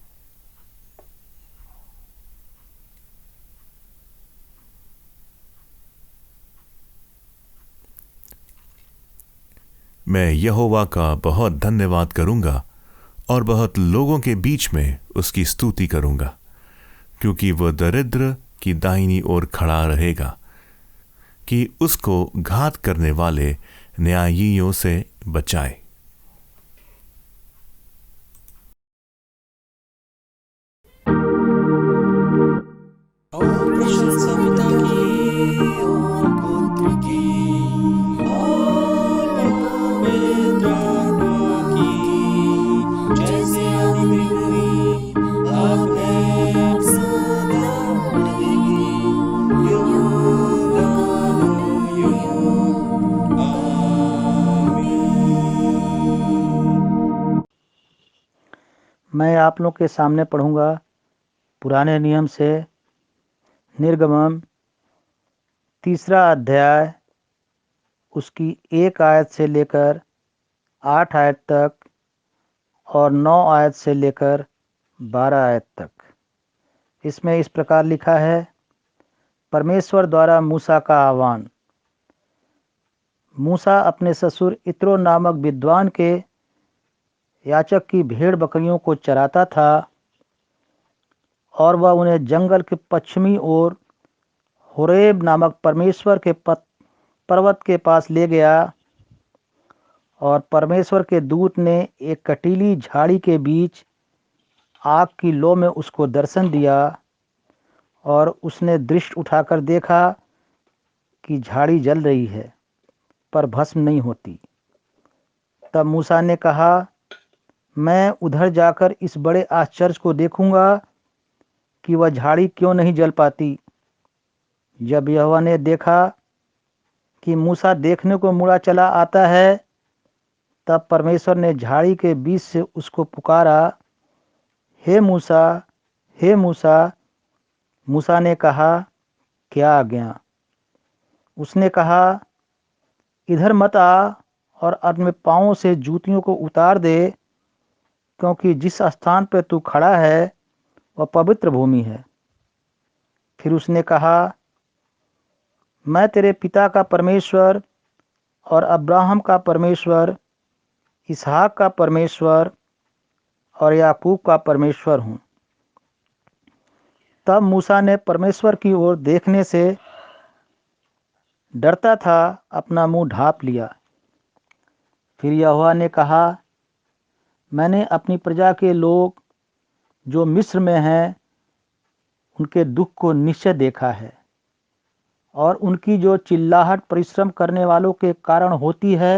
मैं यहोवा का बहुत धन्यवाद करूंगा और बहुत लोगों के बीच में उसकी स्तुति करूंगा, क्योंकि वह दरिद्र की दाहिनी ओर खड़ा रहेगा, कि उसको घात करने वाले न्यायियों से बचाए। मैं आप लोग के सामने पढ़ूंगा पुराने नियम से निर्गमन 3 अध्याय, उसकी 1 आयत से लेकर 8 आयत तक और 9 आयत से लेकर 12 आयत तक। इसमें इस प्रकार लिखा है, परमेश्वर द्वारा मूसा का आह्वान। मूसा अपने ससुर इत्रो नामक विद्वान के याचक की भेड़ बकरियों को चराता था और वह उन्हें जंगल के पश्चिमी ओर होरेब नामक परमेश्वर के पर्वत के पास ले गया और परमेश्वर के दूत ने एक कटीली झाड़ी के बीच आग की लौ में उसको दर्शन दिया और उसने दृष्टि उठाकर देखा कि झाड़ी जल रही है पर भस्म नहीं होती। तब मूसा ने कहा, मैं उधर जाकर इस बड़े आश्चर्य को देखूंगा कि वह झाड़ी क्यों नहीं जल पाती। जब यहोवा ने देखा कि मूसा देखने को मुड़ा चला आता है, तब परमेश्वर ने झाड़ी के बीच से उसको पुकारा, हे मूसा, हे मूसा। मूसा ने कहा, क्या आज्ञा? उसने कहा, इधर मत आ और अपने पाँवों से जूतियों को उतार दे, क्योंकि जिस स्थान पर तू खड़ा है वह पवित्र भूमि है। फिर उसने कहा, मैं तेरे पिता का परमेश्वर और अब्राहम का परमेश्वर, इसहाक का परमेश्वर और याकूब का परमेश्वर हूँ। तब मूसा ने परमेश्वर की ओर देखने से डरता था अपना मुंह ढाँप लिया। फिर यहोवा ने कहा, मैंने अपनी प्रजा के लोग जो मिस्र में हैं उनके दुख को निश्चय देखा है और उनकी जो चिल्लाहट परिश्रम करने वालों के कारण होती है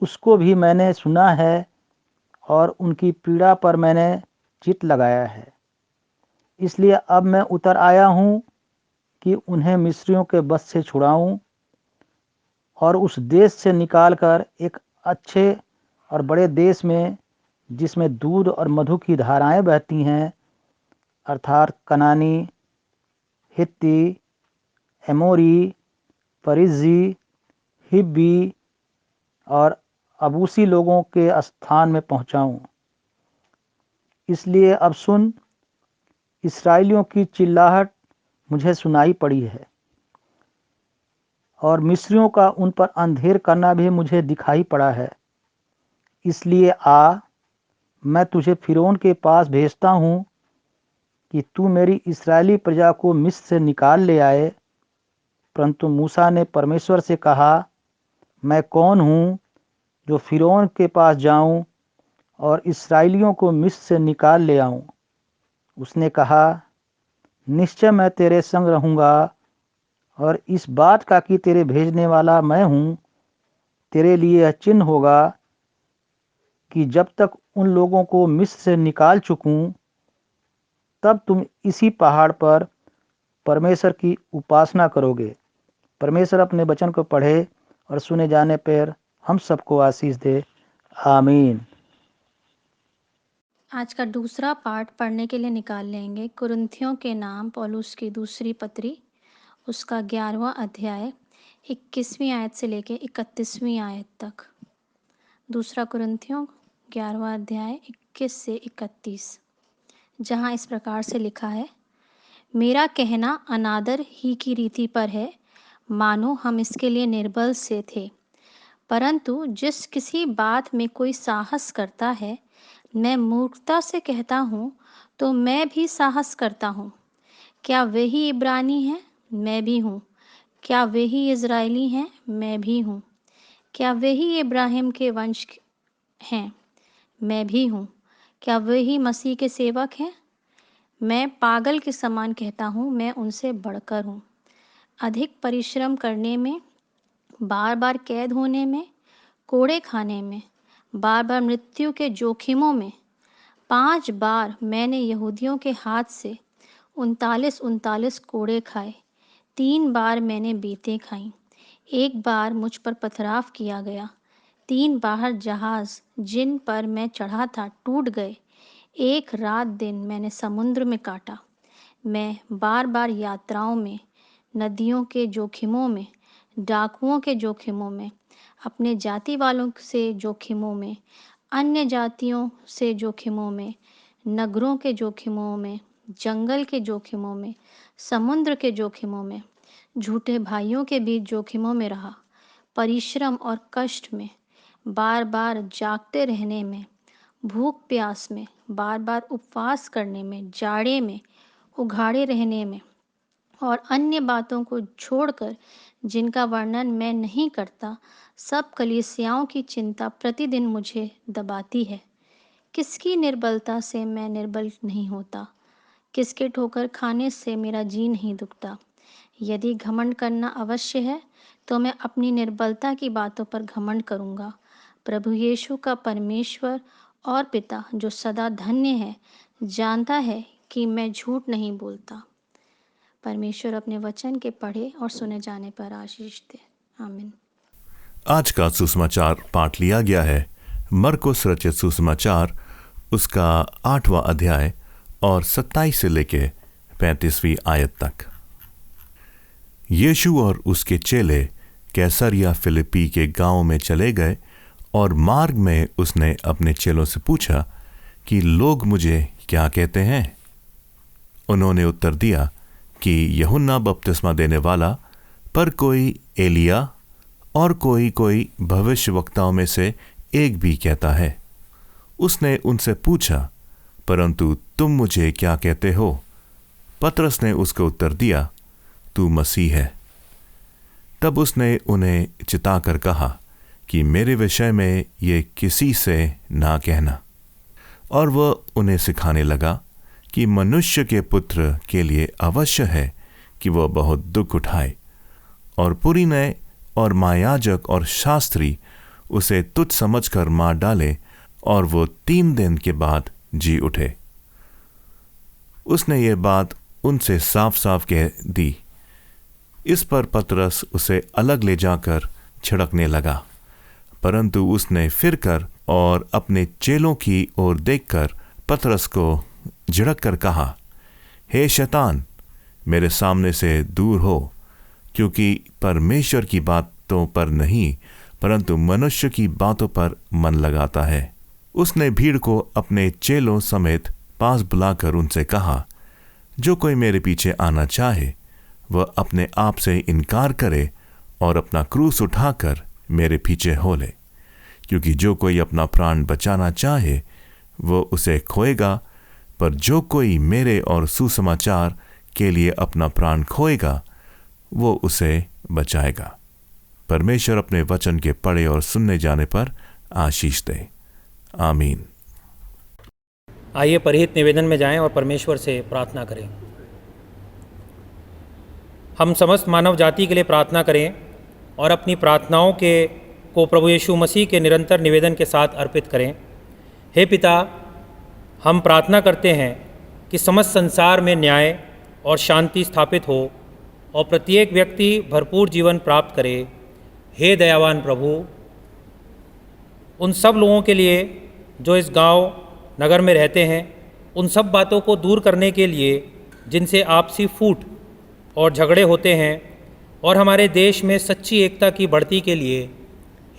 उसको भी मैंने सुना है और उनकी पीड़ा पर मैंने चित्त लगाया है। इसलिए अब मैं उतर आया हूँ कि उन्हें मिस्रियों के बस से छुड़ाऊँ और उस देश से निकालकर एक अच्छे और बड़े देश में, जिसमें दूध और मधु की धाराएं बहती हैं, अर्थात कनानी, हित्ती, एमोरी, परिज्जी, हिब्बी और अबूसी लोगों के स्थान में पहुंचाऊं। इसलिए अब सुन, इस्राएलियों की चिल्लाहट मुझे सुनाई पड़ी है और मिस्रियों का उन पर अंधेर करना भी मुझे दिखाई पड़ा है। इसलिए आ, मैं तुझे फिरौन के पास भेजता हूँ कि तू मेरी इस्राएली प्रजा को मिस्र से निकाल ले आए। परंतु मूसा ने परमेश्वर से कहा, मैं कौन हूँ जो फिरौन के पास जाऊं और इस्राएलियों को मिस्र से निकाल ले आऊं? उसने कहा, निश्चय मैं तेरे संग रहूंगा और इस बात का कि तेरे भेजने वाला मैं हूँ, तेरे लिए यह चिन्ह होगा कि जब तक उन लोगों को मिस्र से निकाल चुकूं, तब तुम इसी पहाड़ पर परमेश्वर की उपासना करोगे। परमेश्वर अपने वचन को पढ़े और सुने जाने पर हम सबको आशीष दे। आमीन। आज का दूसरा पाठ पढ़ने के लिए निकाल लेंगे कुरिन्थियों के नाम पौलुस की दूसरी पत्री, उसका 11वां अध्याय 21वीं आयत से लेके 31वीं आयत तक। दूसरा कुरिन्थियों 11वां अध्याय 21 से 31, जहाँ इस प्रकार से लिखा है, मेरा कहना अनादर ही की रीति पर है, मानो हम इसके लिए निर्बल से थे। परंतु जिस किसी बात में कोई साहस करता है, मैं मूर्खता से कहता हूँ तो मैं भी साहस करता हूँ। क्या वे ही इब्रानी हैं? मैं भी हूँ। क्या वे ही इज़राइली हैं? मैं भी हूँ। क्या वे ही इब्राहिम के वंश हैं? मैं भी हूँ। क्या वे ही मसीह के सेवक हैं? मैं पागल के समान कहता हूँ, मैं उनसे बढ़कर हूँ। अधिक परिश्रम करने में, बार बार कैद होने में, कोड़े खाने में, बार बार मृत्यु के जोखिमों में। 5 बार मैंने यहूदियों के हाथ से 39 कोड़े खाए। 3 बार मैंने बीतें खाईं। 1 बार मुझ पर पथराव किया गया। 3 बार जहाज जिन पर मैं चढ़ा था टूट गए। 1 रात दिन मैंने समुद्र में काटा। मैं बार बार यात्राओं में, नदियों के जोखिमों में, डाकुओं के जोखिमों में, अपने जाति वालों से जोखिमों में, अन्य जातियों से जोखिमों में, नगरों के जोखिमों में, जंगल के जोखिमों में, समुद्र के जोखिमों में, झूठे भाइयों के बीच जोखिमों में रहा। परिश्रम और कष्ट में, बार बार जागते रहने में, भूख प्यास में, बार बार उपवास करने में, जाड़े में, उघाड़े रहने में और अन्य बातों को छोड़कर जिनका वर्णन मैं नहीं करता, सब कलीसियाओं की चिंता प्रतिदिन मुझे दबाती है। किसकी निर्बलता से मैं निर्बल नहीं होता, किसके ठोकर खाने से मेरा जी नहीं दुखता। यदि घमंड करना अवश्य है तो मैं अपनी निर्बलता की बातों पर घमंड करूँगा। प्रभु यीशु का परमेश्वर और पिता जो सदा धन्य है, जानता है कि मैं झूठ नहीं बोलता। परमेश्वर अपने वचन के पढ़े और सुने जाने पर आशीष दे। आमीन। आज का सुसमाचार पाठ लिया गया है मरकुस रचित सुसमाचार उसका 8वां अध्याय और 27 से लेके 35वीं आयत तक। यीशु और उसके चेले कैसरिया फिलिप्पी के गांव में चले गए और मार्ग में उसने अपने चेलों से पूछा कि लोग मुझे क्या कहते हैं। उन्होंने उत्तर दिया कि यूहन्ना बपतिस्मा देने वाला, पर कोई एलिया और कोई भविष्यवक्ताओं में से एक भी कहता है। उसने उनसे पूछा, परंतु तुम मुझे क्या कहते हो? पतरस ने उसको उत्तर दिया, तू मसीह है। तब उसने उन्हें चिताकर कहा कि मेरे विषय में ये किसी से ना कहना। और वह उन्हें सिखाने लगा कि मनुष्य के पुत्र के लिए अवश्य है कि वह बहुत दुख उठाए और पुरीनय और महायाजक और शास्त्री उसे तुच्छ समझकर मार डाले और वो 3 दिन के बाद जी उठे। उसने ये बात उनसे साफ साफ कह दी। इस पर पतरस उसे अलग ले जाकर छिड़कने लगा, परंतु उसने फिरकर और अपने चेलों की ओर देखकर पतरस को झिड़क कर कहा, हे शैतान, मेरे सामने से दूर हो, क्योंकि परमेश्वर की बातों पर नहीं परंतु मनुष्य की बातों पर मन लगाता है। उसने भीड़ को अपने चेलों समेत पास बुलाकर उनसे कहा, जो कोई मेरे पीछे आना चाहे वह अपने आप से इनकार करे और अपना क्रूस उठाकर मेरे पीछे हो ले। क्योंकि जो कोई अपना प्राण बचाना चाहे वो उसे खोएगा, पर जो कोई मेरे और सुसमाचार के लिए अपना प्राण खोएगा वो उसे बचाएगा। परमेश्वर अपने वचन के पढ़े और सुनने जाने पर आशीष दे। आमीन। आइए परहित निवेदन में जाएं और परमेश्वर से प्रार्थना करें। हम समस्त मानव जाति के लिए प्रार्थना करें और अपनी प्रार्थनाओं को प्रभु यीशु मसीह के निरंतर निवेदन के साथ अर्पित करें। हे पिता, हम प्रार्थना करते हैं कि समस्त संसार में न्याय और शांति स्थापित हो और प्रत्येक व्यक्ति भरपूर जीवन प्राप्त करे। हे दयावान प्रभु, उन सब लोगों के लिए जो इस गांव नगर में रहते हैं, उन सब बातों को दूर करने के लिए जिनसे आपसी फूट और झगड़े होते हैं और हमारे देश में सच्ची एकता की बढ़ती के लिए,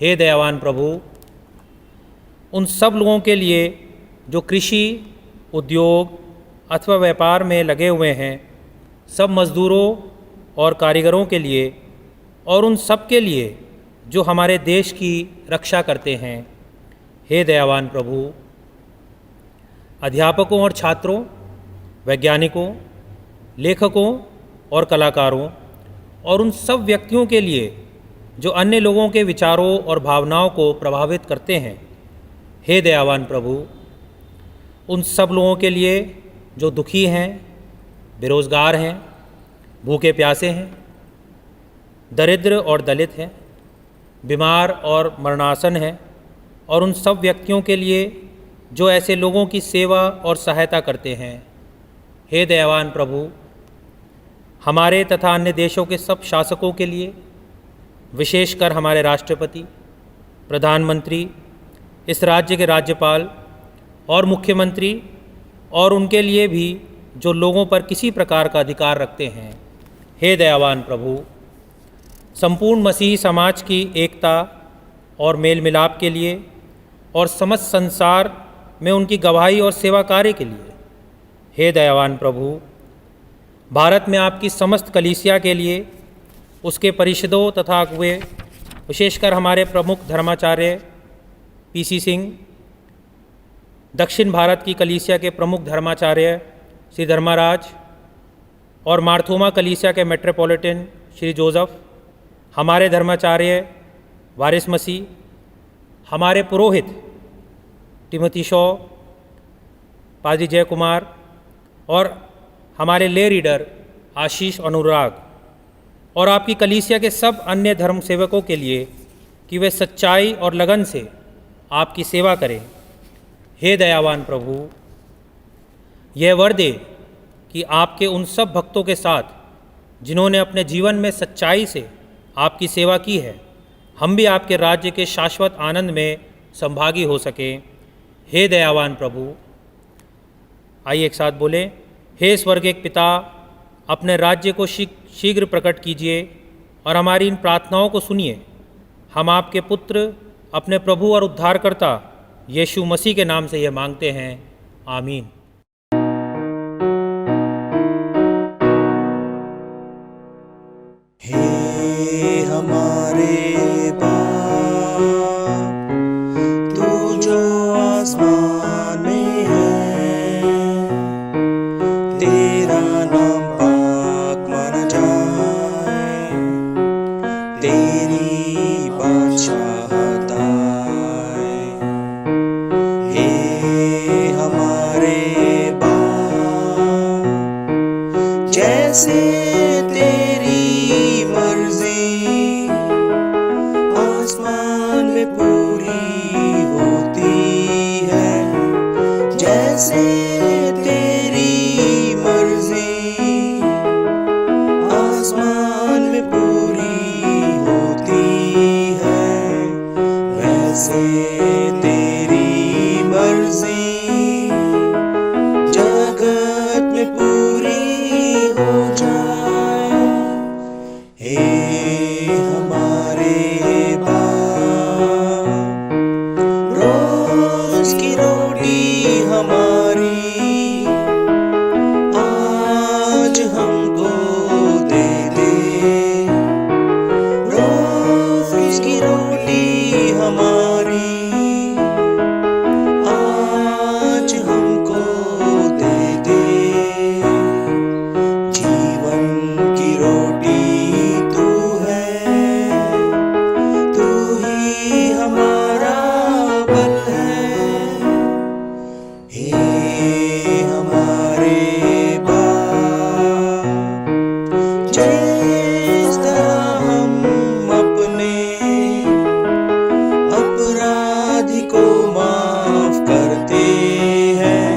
हे दयावान प्रभु, उन सब लोगों के लिए जो कृषि, उद्योग अथवा व्यापार में लगे हुए हैं, सब मज़दूरों और कारीगरों के लिए और उन सब के लिए जो हमारे देश की रक्षा करते हैं, हे दयावान प्रभु, अध्यापकों और छात्रों, वैज्ञानिकों, लेखकों और कलाकारों और उन सब व्यक्तियों के लिए जो अन्य लोगों के विचारों और भावनाओं को प्रभावित करते हैं, हे दयावान प्रभु, उन सब लोगों के लिए जो दुखी हैं, बेरोज़गार हैं, भूखे प्यासे हैं, दरिद्र और दलित हैं, बीमार और मरणासन हैं, और उन सब व्यक्तियों के लिए जो ऐसे लोगों की सेवा और सहायता करते हैं, हे दयावान प्रभु, हमारे तथा अन्य देशों के सब शासकों के लिए, विशेषकर हमारे राष्ट्रपति, प्रधानमंत्री, इस राज्य के राज्यपाल और मुख्यमंत्री और उनके लिए भी जो लोगों पर किसी प्रकार का अधिकार रखते हैं, हे दयावान प्रभु, संपूर्ण मसीही समाज की एकता और मेल मिलाप के लिए और समस्त संसार में उनकी गवाही और सेवा कार्य के लिए, हे दयावान प्रभु, भारत में आपकी समस्त कलीसिया के लिए, उसके परिषदों तथा अगुवे विशेषकर हमारे प्रमुख धर्माचार्य पीसी सिंह, दक्षिण भारत की कलीसिया के प्रमुख धर्माचार्य श्री धर्माराज और मार्थोमा कलीसिया के मेट्रोपॉलिटन श्री जोसेफ, हमारे धर्माचार्य वारिस मसीह, हमारे पुरोहित टिमोथी शॉ, पादरी जय कुमार और हमारे ले रीडर आशीष अनुराग, और आपकी कलीसिया के सब अन्य धर्म सेवकों के लिए कि वे सच्चाई और लगन से आपकी सेवा करें। हे दयावान प्रभु, यह वर दे कि आपके उन सब भक्तों के साथ जिन्होंने अपने जीवन में सच्चाई से आपकी सेवा की है, हम भी आपके राज्य के शाश्वत आनंद में संभागी हो सकें। हे दयावान प्रभु, आइए एक साथ बोलें, हे स्वर्गीय पिता, अपने राज्य को शीघ्र प्रकट कीजिए और हमारी इन प्रार्थनाओं को सुनिए। हम आपके पुत्र, अपने प्रभु और उद्धारकर्ता यीशु मसीह के नाम से यह मांगते हैं, आमीन। हे हमारे बाप, तू जो आसमान में है, तेरा नाम पाक माना जाए, तेरी बादशाहत आए। हे हमारे बाप, जैसे तेरी मर्जी आसमान में पूरी होती है, जैसे तेरी मर्जी आसमान में पूरी होती है, वैसे तेरी मर्जी जगत में पूरी हो जाए। हे हमारे बाप, रोज की रोटी हमारी आज हमको दे दे, रोज की रोटी हमारी आज हमको दे दे। जीवन की रोटी तू है, तू ही हमारा बल है। हे हमारे बाप, जिस तरह हम अपने अपराधी को माफ करते हैं,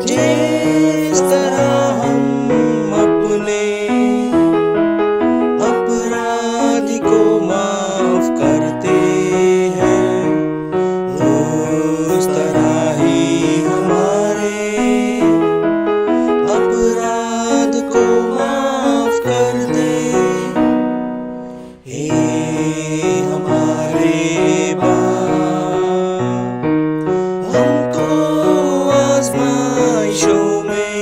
जिस तरह हम अपने अपराधी को माफ करते हैं, उस तरह ही हमारे अपराध को माफ कर दे। हे हमारे बाप, हमको आजमाइशों में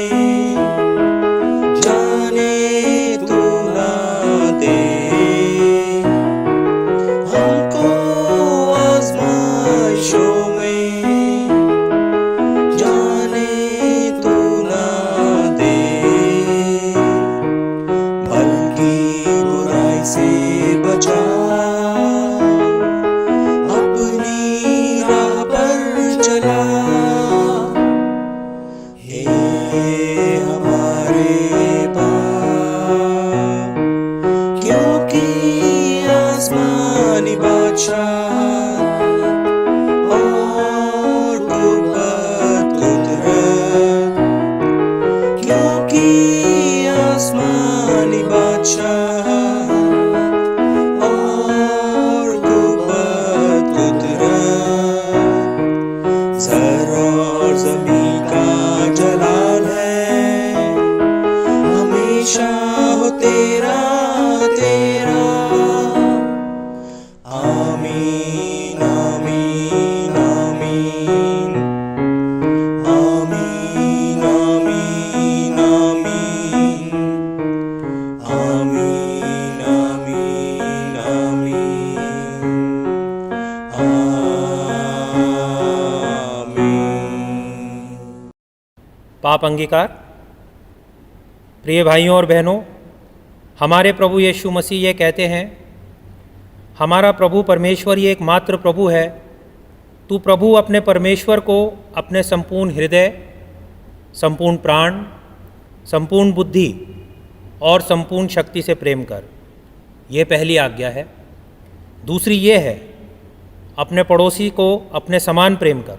जाने तू ना दे, हमको आजमाइशों में जाने तू ना दे, बल्कि बुराई से बचा, अपनी राह पर चला। हे हमारे बाप, क्योंकि आसमानी बादशाह और कुव्वत कुदरत, क्योंकि आसमानी बादशाह और कुव्वत कुदरत, ज़र और ज़मीं का जलाल है, हमेशा हो तेरा तेरा। आमीन आमीन आमीन, आमीन आमीन आमीन, आमीन आमीन आमीन। पाप अंगीकार। प्रिय भाइयों और बहनों, हमारे प्रभु यीशु मसीह ये कहते हैं, हमारा प्रभु परमेश्वर ही एकमात्र प्रभु है। तू प्रभु अपने परमेश्वर को अपने संपूर्ण हृदय, संपूर्ण प्राण, संपूर्ण बुद्धि और संपूर्ण शक्ति से प्रेम कर। ये पहली आज्ञा है। दूसरी ये है, अपने पड़ोसी को अपने समान प्रेम कर।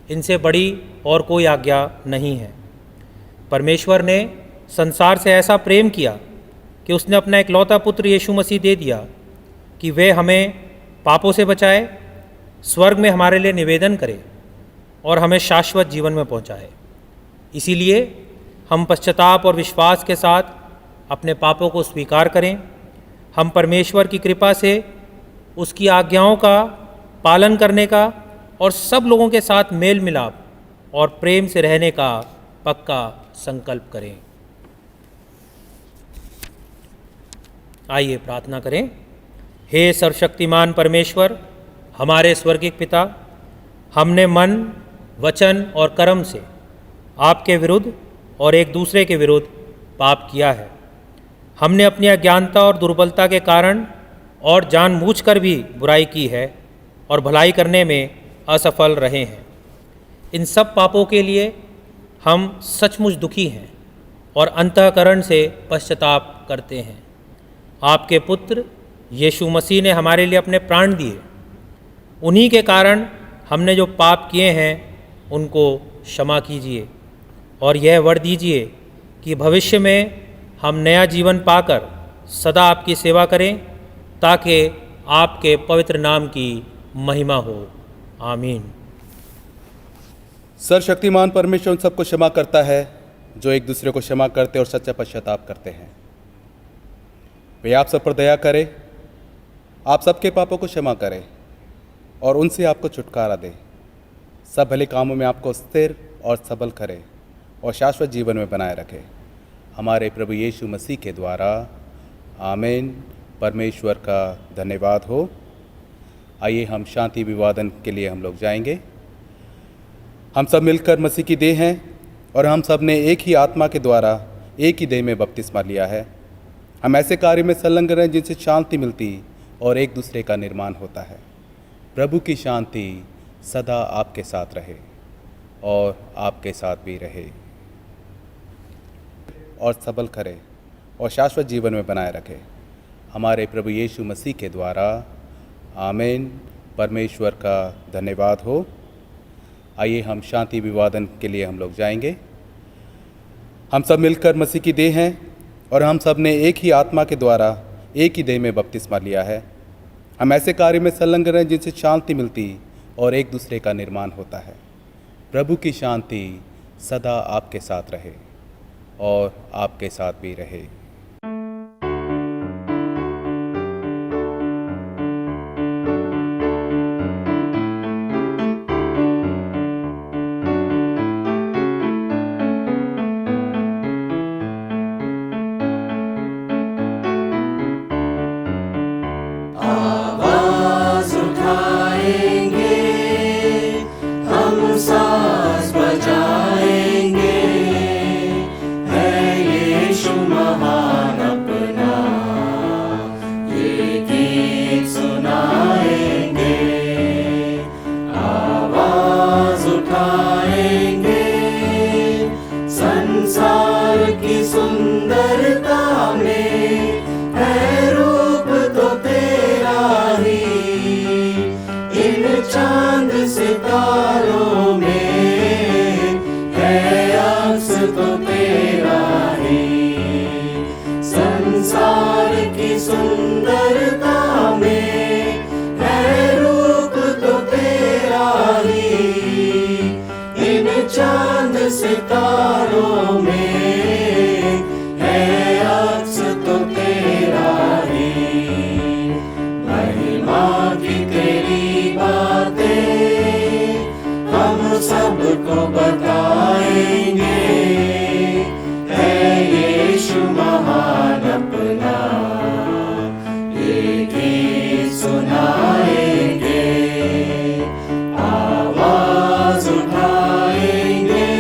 इनसे बड़ी और कोई आज्ञा नहीं है। परमेश्वर ने संसार से ऐसा प्रेम किया कि उसने अपना इकलौता पुत्र यीशु मसीह दे दिया कि वे हमें पापों से बचाए, स्वर्ग में हमारे लिए निवेदन करे और हमें शाश्वत जीवन में पहुंचाए। इसीलिए हम पश्चाताप और विश्वास के साथ अपने पापों को स्वीकार करें। हम परमेश्वर की कृपा से उसकी आज्ञाओं का पालन करने का और सब लोगों के साथ मेल मिलाप और प्रेम से रहने का पक्का संकल्प करें। आइए प्रार्थना करें। हे सर्वशक्तिमान परमेश्वर, हमारे स्वर्गिक पिता, हमने मन, वचन और कर्म से आपके विरुद्ध और एक दूसरे के विरुद्ध पाप किया है। हमने अपनी अज्ञानता और दुर्बलता के कारण और जानबूझकर भी बुराई की है और भलाई करने में असफल रहे हैं। इन सब पापों के लिए हम सचमुच दुखी हैं और अंतःकरण से पश्चाताप करते हैं। आपके पुत्र यीशु मसीह ने हमारे लिए अपने प्राण दिए। उन्हीं के कारण हमने जो पाप किए हैं उनको क्षमा कीजिए और यह वर दीजिए कि भविष्य में हम नया जीवन पाकर सदा आपकी सेवा करें, ताकि आपके पवित्र नाम की महिमा हो। आमीन। सर्वशक्तिमान परमेश्वर उन सबको क्षमा करता है जो एक दूसरे को क्षमा करते और सच्चा पश्चाताप करते हैं। वे आप सब पर दया करे, आप सबके पापों को क्षमा करे और उनसे आपको छुटकारा दे। सब भले कामों में आपको स्थिर और सबल करे और शाश्वत जीवन में बनाए रखे। हमारे प्रभु यीशु मसीह के द्वारा। आमीन। परमेश्वर का धन्यवाद हो। आइए हम शांति अभिवादन के लिए हम लोग जाएंगे। हम सब मिलकर मसीह की देह हैं और हम सब ने एक ही आत्मा के द्वारा एक ही देह में बपतिस्मा लिया है। हम ऐसे कार्य में संलग्न रहें जिनसे शांति मिलती और एक दूसरे का निर्माण होता है। प्रभु की शांति सदा आपके साथ रहे और आपके साथ भी रहे और सबल करे और शाश्वत जीवन में बनाए रखे। हमारे प्रभु यीशु मसीह के द्वारा। आमीन। परमेश्वर का धन्यवाद हो। आइए हम शांति अभिवादन के लिए हम लोग जाएंगे। हम सब मिलकर मसीह की देह हैं और हम सब ने एक ही आत्मा के द्वारा एक ही देह में बपतिस्मा लिया है। हम ऐसे कार्य में संलग्न रहें जिनसे शांति मिलती और एक दूसरे का निर्माण होता है। प्रभु की शांति सदा आपके साथ रहे और आपके साथ भी रहे। आवाज उठाएंगे, हम साज बजाएंगे, है यीशु महान अपना, ये गीत सुनाएंगे। आवाज उठाएंगे, संसार की सुंदरता में है रूप तो तेरा ही, इन चांद सितारों में है अक्स तो तेरा ही। संसार की सुंदरता में है रूप तो तेरा ही, इन चांद सितारों में है अक्स तो तेरा ही। महिमा की तेरी बातें हम सबको बताएंगे, है यीशु महान अपना, ये गीत सुनाएंगे। आवाज उठाएंगे,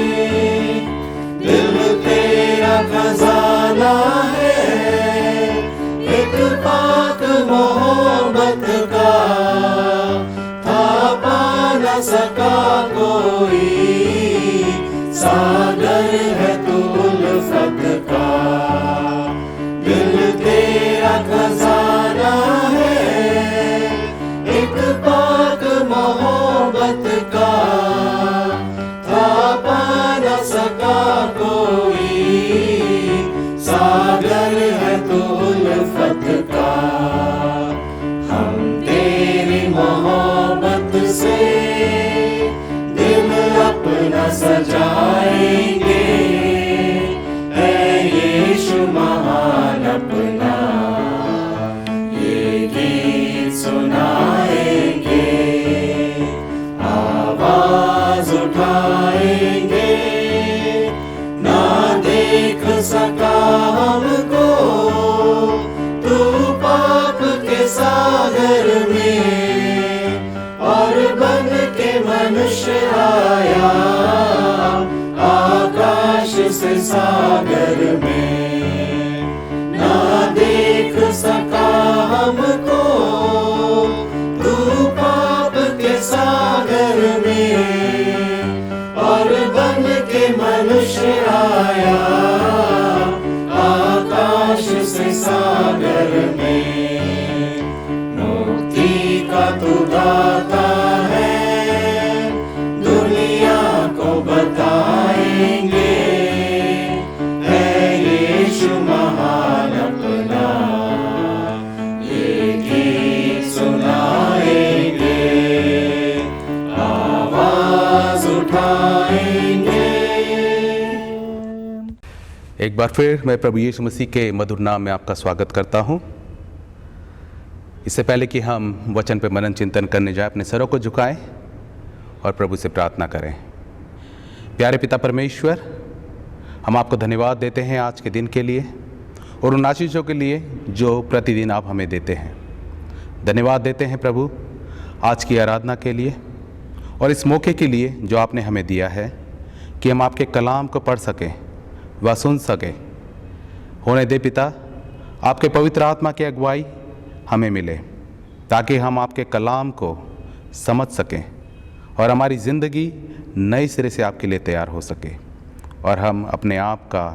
सका कोई, सागर है तू उल्फत का, दिल तेरा खजाना है, एक पाक मोहब्बत का, था पा न सका कोई, सागर है तू उल्फत का। हम तेरी मोहब्बत से दिल अपना सजाएंगे, ऐ यीशु महान अपना ये गीत सुनाएंगे, आवाज उठाएंगे, ना देख सका हमको तू पाप के सागर में, और बन के मनुष्य आया आकाश से सागर में, ना देख सका हमको तू पाप के सागर में, और बन के मनुष्य आया आकाश से सागर में। मुक्ति का तू दाता है, दुनिया को बताएंगे, है यीशु महान अपना ये गीत सुनाएंगे, आवाज उठाएंगे। एक बार फिर मैं प्रभु यीशु मसीह के मधुर नाम में आपका स्वागत करता हूं। इससे पहले कि हम वचन पर मनन चिंतन करने जाए, अपने सरों को झुकाएं और प्रभु से प्रार्थना करें। प्यारे पिता परमेश्वर, हम आपको धन्यवाद देते हैं आज के दिन के लिए और उन आशीषों के लिए जो प्रतिदिन आप हमें देते हैं। धन्यवाद देते हैं प्रभु आज की आराधना के लिए और इस मौके के लिए जो आपने हमें दिया है कि हम आपके कलाम को पढ़ सकें व सुन सकें। होने दे पिता, आपके पवित्र आत्मा की अगुवाई हमें मिले ताकि हम आपके कलाम को समझ सकें और हमारी ज़िंदगी नए सिरे से आपके लिए तैयार हो सके, और हम अपने आप का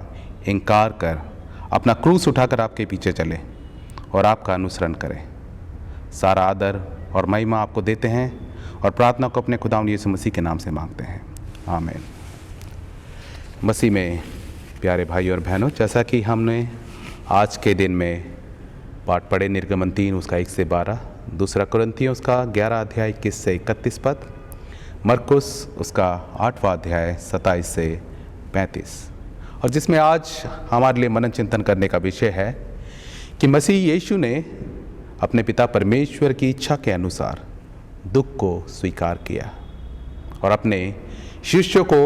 इनकार कर अपना क्रूस उठाकर आपके पीछे चलें और आपका अनुसरण करें। सारा आदर और महिमा आपको देते हैं और प्रार्थना को अपने खुदावंद यीशु मसीह के नाम से मांगते हैं, आमीन। मसीह में प्यारे भाई और बहनों, जैसा कि हमने आज के दिन में पाठ पढ़े निर्गमन 3 उसका 1 से 12, दूसरा कुरिन्थियों उसका 11 अध्याय 21 से 31 पद, मरकुस उसका 8वां अध्याय 27 से 35, और जिसमें आज हमारे लिए मनन चिंतन करने का विषय है कि मसीह यीशु ने अपने पिता परमेश्वर की इच्छा के अनुसार दुख को स्वीकार किया और अपने शिष्यों को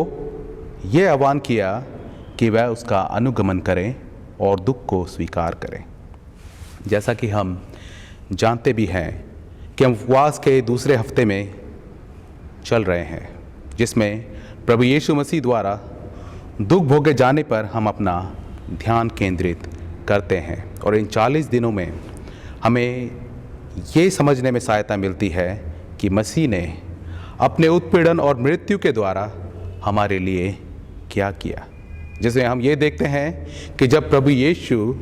यह आह्वान किया कि वह उसका अनुगमन करें और दुख को स्वीकार करें। जैसा कि हम जानते भी हैं कि हम उपवास के दूसरे हफ्ते में चल रहे हैं, जिसमें प्रभु यीशु मसीह द्वारा दुख भोगे जाने पर हम अपना ध्यान केंद्रित करते हैं, और इन 40 दिनों में हमें ये समझने में सहायता मिलती है कि मसीह ने अपने उत्पीड़न और मृत्यु के द्वारा हमारे लिए क्या किया। जिसमें हम ये देखते हैं कि जब प्रभु यीशु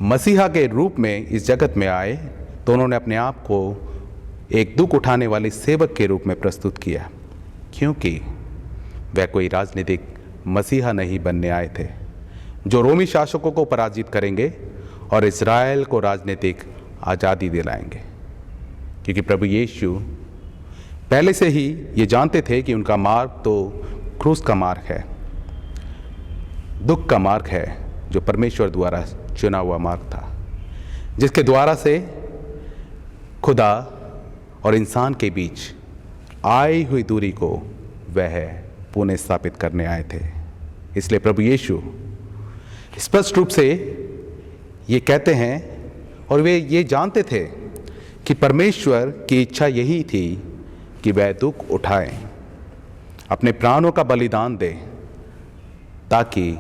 मसीहा के रूप में इस जगत में आए तो उन्होंने अपने आप को एक दुख उठाने वाले सेवक के रूप में प्रस्तुत किया, क्योंकि वह कोई राजनीतिक मसीहा नहीं बनने आए थे जो रोमी शासकों को पराजित करेंगे और इज़राइल को राजनीतिक आज़ादी दिलाएंगे, क्योंकि प्रभु यीशु पहले से ही ये जानते थे कि उनका मार्ग तो क्रूस का मार्ग है, दुख का मार्ग है, जो परमेश्वर द्वारा चुना हुआ मार्ग था, जिसके द्वारा से खुदा और इंसान के बीच आई हुई दूरी को वह पुनः स्थापित करने आए थे। इसलिए प्रभु यीशु स्पष्ट रूप से ये कहते हैं और वे ये जानते थे कि परमेश्वर की इच्छा यही थी कि वह दुख उठाएं, अपने प्राणों का बलिदान दें, ताकि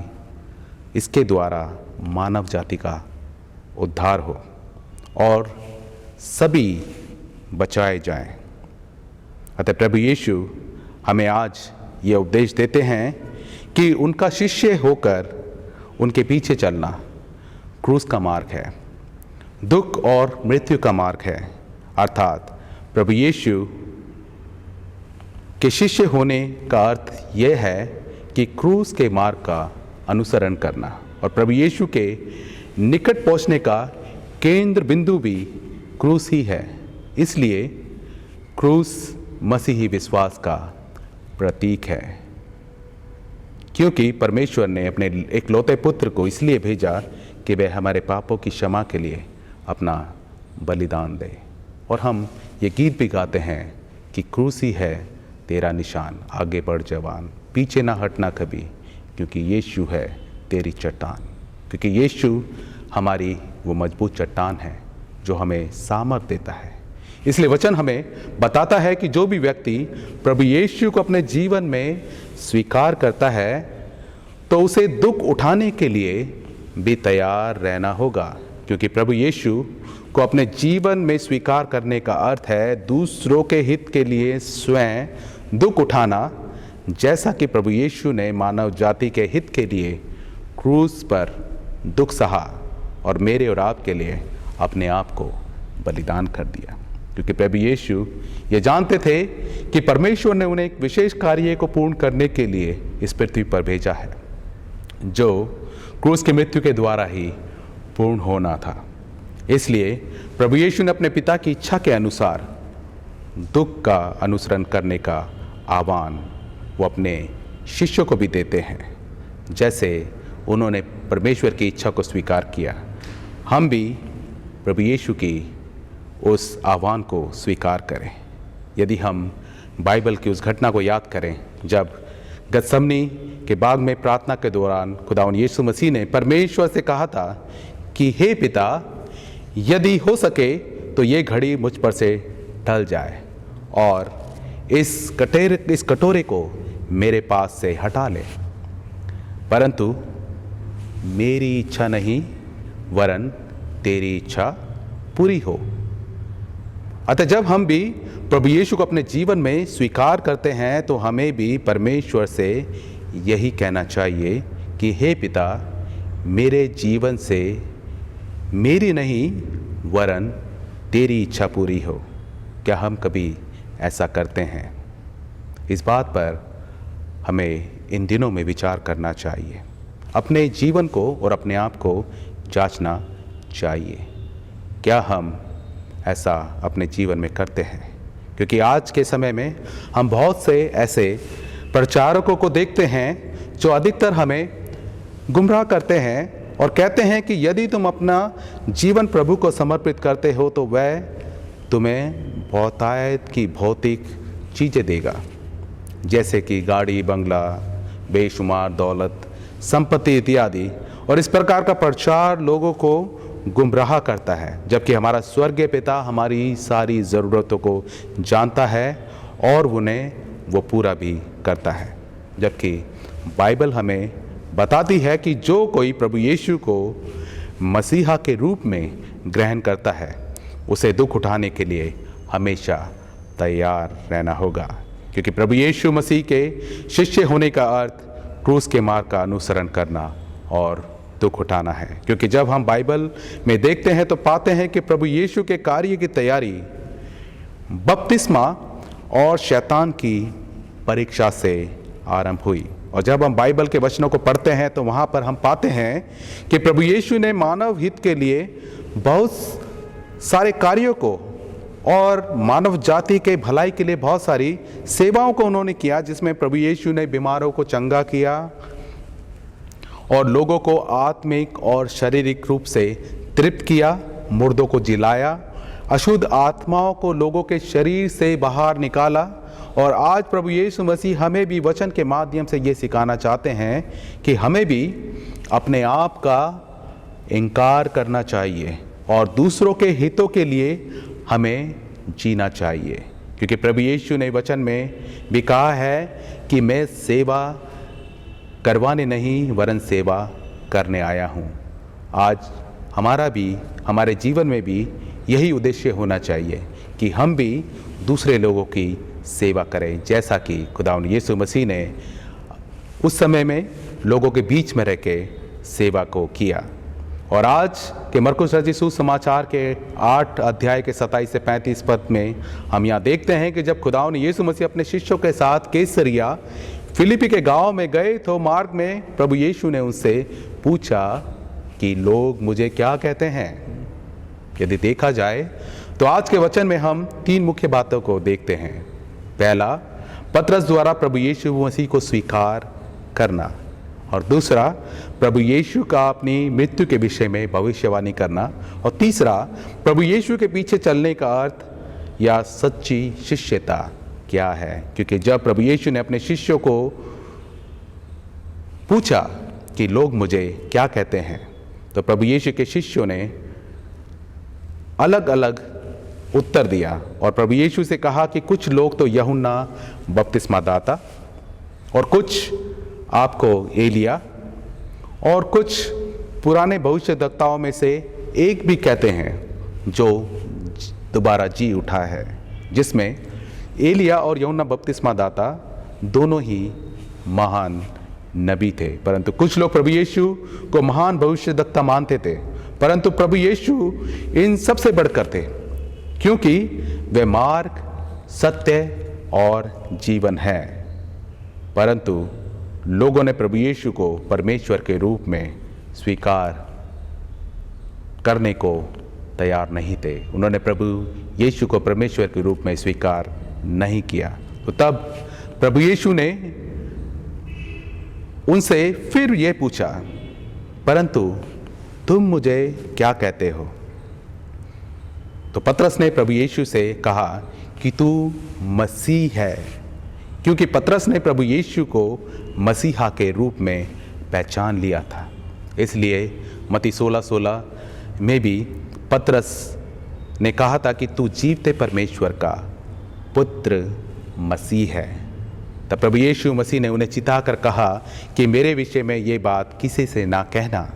इसके द्वारा मानव जाति का उद्धार हो और सभी बचाए जाएं। अतः प्रभु यीशु हमें आज ये उपदेश देते हैं कि उनका शिष्य होकर उनके पीछे चलना क्रूस का मार्ग है, दुख और मृत्यु का मार्ग है। अर्थात प्रभु यीशु के शिष्य होने का अर्थ यह है कि क्रूस के मार्ग का अनुसरण करना, और प्रभु यीशु के निकट पहुंचने का केंद्र बिंदु भी क्रूस ही है। इसलिए क्रूस मसीही विश्वास का प्रतीक है, क्योंकि परमेश्वर ने अपने इकलौते पुत्र को इसलिए भेजा कि वह हमारे पापों की क्षमा के लिए अपना बलिदान दे। और हम ये गीत भी गाते हैं कि क्रूस ही है तेरा निशान, आगे बढ़ जवान, पीछे ना हटना कभी, क्योंकि यीशु है तेरी चट्टान। क्योंकि यीशु हमारी वो मजबूत चट्टान है जो हमें सामर्थ देता है। इसलिए वचन हमें बताता है कि जो भी व्यक्ति प्रभु यीशु को अपने जीवन में स्वीकार करता है तो उसे दुख उठाने के लिए भी तैयार रहना होगा, क्योंकि प्रभु यीशु को अपने जीवन में स्वीकार करने का अर्थ है दूसरों के हित के लिए स्वयं दुख उठाना, जैसा कि प्रभु यीशु ने मानव जाति के हित के लिए क्रूस पर दुख सहा और मेरे और आपके लिए अपने आप को बलिदान कर दिया। क्योंकि प्रभु यीशु ये जानते थे कि परमेश्वर ने उन्हें एक विशेष कार्य को पूर्ण करने के लिए इस पृथ्वी पर भेजा है, जो क्रूस की मृत्यु के द्वारा ही पूर्ण होना था। इसलिए प्रभु यीशु ने अपने पिता की इच्छा के अनुसार दुख का अनुसरण करने का आह्वान वो अपने शिष्यों को भी देते हैं। जैसे उन्होंने परमेश्वर की इच्छा को स्वीकार किया, हम भी प्रभु यीशु की उस आह्वान को स्वीकार करें। यदि हम बाइबल की उस घटना को याद करें जब गतसमनी के बाग में प्रार्थना के दौरान खुदावंद यीशु मसीह ने परमेश्वर से कहा था कि हे पिता, यदि हो सके तो ये घड़ी मुझ पर से टल जाए और इस कटोरे को मेरे पास से हटा ले, परंतु मेरी इच्छा नहीं वरन तेरी इच्छा पूरी हो। अतः जब हम भी प्रभु यीशु को अपने जीवन में स्वीकार करते हैं तो हमें भी परमेश्वर से यही कहना चाहिए कि हे पिता, मेरे जीवन से मेरी नहीं वरन तेरी इच्छा पूरी हो। क्या हम कभी ऐसा करते हैं? इस बात पर हमें इन दिनों में विचार करना चाहिए, अपने जीवन को और अपने आप को जांचना चाहिए। क्या हम ऐसा अपने जीवन में करते हैं? क्योंकि आज के समय में हम बहुत से ऐसे प्रचारकों को देखते हैं जो अधिकतर हमें गुमराह करते हैं और कहते हैं कि यदि तुम अपना जीवन प्रभु को समर्पित करते हो तो वह तुम्हें बहुतायत की भौतिक चीज़ें देगा, जैसे कि गाड़ी, बंगला, बेशुमार दौलत, संपत्ति इत्यादि। और इस प्रकार का प्रचार लोगों को गुमराह करता है, जबकि हमारा स्वर्गीय पिता हमारी सारी ज़रूरतों को जानता है और उन्हें वो पूरा भी करता है। जबकि बाइबल हमें बताती है कि जो कोई प्रभु यीशु को मसीहा के रूप में ग्रहण करता है उसे दुख उठाने के लिए हमेशा तैयार रहना होगा, क्योंकि प्रभु यीशु मसीह के शिष्य होने का अर्थ क्रूस के मार्ग का अनुसरण करना और दुख उठाना है। क्योंकि जब हम बाइबल में देखते हैं तो पाते हैं कि प्रभु यीशु के कार्य की तैयारी बपतिस्मा और शैतान की परीक्षा से आरंभ हुई। और जब हम बाइबल के वचनों को पढ़ते हैं तो वहाँ पर हम पाते हैं कि प्रभु यीशु ने मानव हित के लिए बहुत सारे कार्यों को और मानव जाति के भलाई के लिए बहुत सारी सेवाओं को उन्होंने किया, जिसमें प्रभु यीशु ने बीमारों को चंगा किया और लोगों को आत्मिक और शारीरिक रूप से तृप्त किया, मुर्दों को जिलाया, अशुद्ध आत्माओं को लोगों के शरीर से बाहर निकाला। और आज प्रभु यीशु मसीह हमें भी वचन के माध्यम से ये सिखाना चाहते हैं कि हमें भी अपने आप का इनकार करना चाहिए और दूसरों के हितों के लिए हमें जीना चाहिए, क्योंकि प्रभु यीशु ने वचन में भी कहा है कि मैं सेवा करवाने नहीं वरन सेवा करने आया हूँ। आज हमारा भी, हमारे जीवन में भी यही उद्देश्य होना चाहिए कि हम भी दूसरे लोगों की सेवा करें, जैसा कि खुदावंद यीशु मसीह ने उस समय में लोगों के बीच में रह के सेवा को किया। और आज के मरकुस रचित सुसमाचार के 8 अध्याय के 27 से 35 पद में हम यहाँ देखते हैं कि जब खुदावंद यीशु मसीह अपने शिष्यों के साथ कैसरिया फिलिप्पी के गांव में गए तो मार्ग में प्रभु यीशु ने उनसे पूछा कि लोग मुझे क्या कहते हैं। यदि देखा जाए तो आज के वचन में हम 3 मुख्य बातों को देखते हैं। पहला, पतरस द्वारा प्रभु यीशु मसीह को स्वीकार करना, और दूसरा, प्रभु यीशु का अपनी मृत्यु के विषय में भविष्यवाणी करना, और तीसरा, प्रभु यीशु के पीछे चलने का अर्थ या सच्ची शिष्यता क्या है। क्योंकि जब प्रभु यीशु ने अपने शिष्यों को पूछा कि लोग मुझे क्या कहते हैं, तो प्रभु यीशु के शिष्यों ने अलग अलग उत्तर दिया। और प्रभु यीशु से कहा कि कुछ लोग तो यूहन्ना बपतिस्मा दाता, और कुछ आपको एलिया, और कुछ पुराने भविष्यद्वक्ताओं में से एक भी कहते हैं जो दोबारा जी उठा है, जिसमें एलिया और यूहन्ना बपतिस्मा दाता दोनों ही महान नबी थे। परंतु कुछ लोग प्रभु यीशु को महान भविष्यद्वक्ता मानते थे, परंतु प्रभु यीशु इन सबसे बढ़कर थे, क्योंकि वे मार्ग, सत्य और जीवन है। परंतु लोगों ने प्रभु यीशु को परमेश्वर के रूप में स्वीकार करने को तैयार नहीं थे। उन्होंने प्रभु यीशु को परमेश्वर के रूप में स्वीकार नहीं किया। तो तब प्रभु यीशु ने उनसे फिर ये पूछा, परंतु तुम मुझे क्या कहते हो? तो पतरस ने प्रभु यीशु से कहा कि तू मसीह है, क्योंकि पतरस ने प्रभु यीशु को मसीहा के रूप में पहचान लिया था। इसलिए मत्ती 16:16 में भी पतरस ने कहा था कि तू जीवते परमेश्वर का पुत्र मसीह है। तब प्रभु यीशु मसीह ने उन्हें चिताकर कहा कि मेरे विषय में ये बात किसी से ना कहना।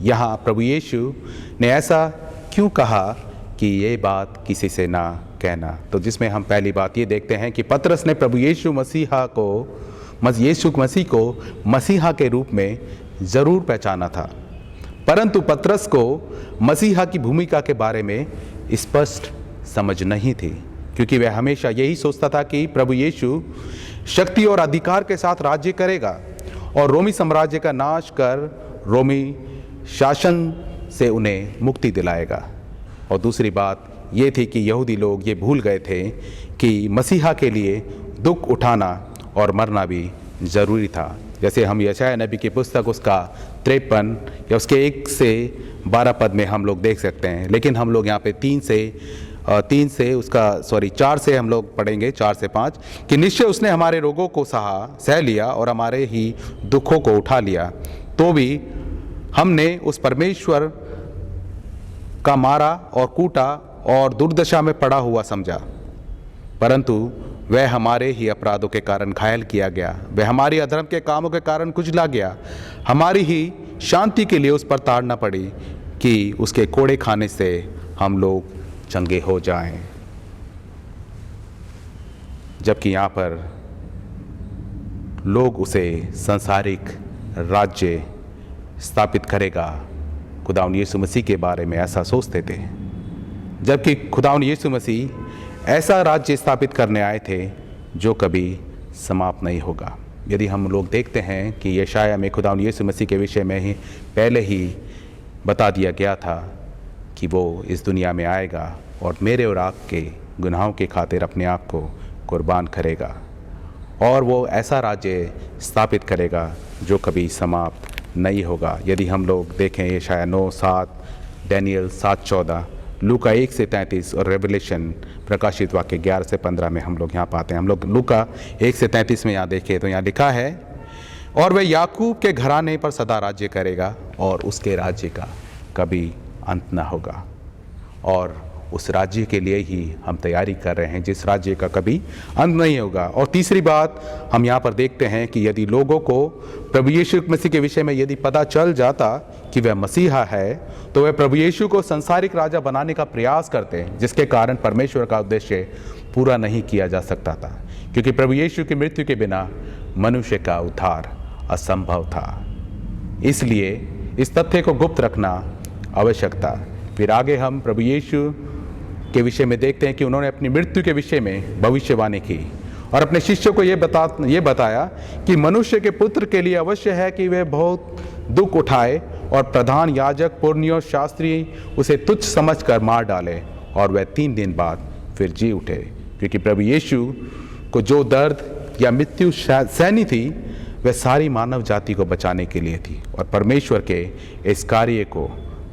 यहाँ प्रभु यीशु ने ऐसा क्यों कहा कि ये बात किसी से ना कहना? तो जिसमें हम पहली बात ये देखते हैं कि पतरस ने प्रभु यीशु मसीह को मसीहा के रूप में ज़रूर पहचाना था, परंतु पतरस को मसीहा की भूमिका के बारे में स्पष्ट समझ नहीं थी, क्योंकि वह हमेशा यही सोचता था कि प्रभु यीशु शक्ति और अधिकार के साथ राज्य करेगा और रोमी साम्राज्य का नाश कर रोमी शासन से उन्हें मुक्ति दिलाएगा। और दूसरी बात ये थी कि यहूदी लोग ये भूल गए थे कि मसीहा के लिए दुख उठाना और मरना भी ज़रूरी था। जैसे हम यशायाह नबी की पुस्तक उसका 53 या उसके 1 से 12 पद में हम लोग देख सकते हैं, लेकिन हम लोग यहाँ पे 4 से हम लोग पढ़ेंगे, 4 से 5, कि निश्चय उसने हमारे रोगों को सह लिया और हमारे ही दुखों को उठा लिया, तो भी हमने उस परमेश्वर का मारा और कूटा और दुर्दशा में पड़ा हुआ समझा, परंतु वह हमारे ही अपराधों के कारण घायल किया गया, वह हमारी अधर्म के कामों के कारण कुचला गया, हमारी ही शांति के लिए उस पर ताड़ना पड़ी कि उसके कोड़े खाने से हम लोग चंगे हो जाएं। जबकि यहाँ पर लोग उसे सांसारिक राज्य स्थापित करेगा, खुदावंद यीशु मसीह के बारे में ऐसा सोचते थे, जबकि खुदावंद यीशु मसीह ऐसा राज्य स्थापित करने आए थे जो कभी समाप्त नहीं होगा। यदि हम लोग देखते हैं कि यशायाह में खुदावंद यीशु मसीह के विषय में ही पहले ही बता दिया गया था कि वो इस दुनिया में आएगा और मेरे और आपके गुनाहों के खातिर अपने आप को कुर्बान करेगा, और वो ऐसा राज्य स्थापित करेगा जो कभी समाप्त नहीं होगा। यदि हम लोग देखें यशायाह 9:7, डैनियल 7:14, लूका 1 से 33 और रेवलेशन प्रकाशित वाक्य 11 से 15 में हम लोग यहाँ पाते हैं। हम लोग लूका 1 से 33 में यहाँ देखें तो यहाँ लिखा है, और वह याकूब के घराने पर सदा राज्य करेगा और उसके राज्य का कभी अंत न होगा, और उस राज्य के लिए ही हम तैयारी कर रहे हैं जिस राज्य का कभी अंत नहीं होगा। और तीसरी बात हम यहाँ पर देखते हैं कि यदि लोगों को प्रभु यीशु मसीह के विषय में यदि पता चल जाता कि वह मसीहा है तो वह प्रभु यीशु को सांसारिक राजा बनाने का प्रयास करते हैं, जिसके कारण परमेश्वर का उद्देश्य पूरा नहीं किया जा सकता था, क्योंकि प्रभु यीशु की मृत्यु के बिना मनुष्य का उद्धार असंभव था। इसलिए इस तथ्य को गुप्त रखना आवश्यक था। फिर आगे हम प्रभु यीशु के विषय में देखते हैं कि उन्होंने अपनी मृत्यु के विषय में भविष्यवाणी की और अपने शिष्यों को ये बताया कि मनुष्य के पुत्र के लिए अवश्य है कि वे बहुत दुख उठाए और प्रधान याजक, पुरनियों, शास्त्री उसे तुच्छ समझकर मार डाले और वह 3 दिन बाद फिर जी उठे, क्योंकि प्रभु यीशु को जो दर्द या मृत्यु सहनी थी वह सारी मानव जाति को बचाने के लिए थी और परमेश्वर के इस कार्य को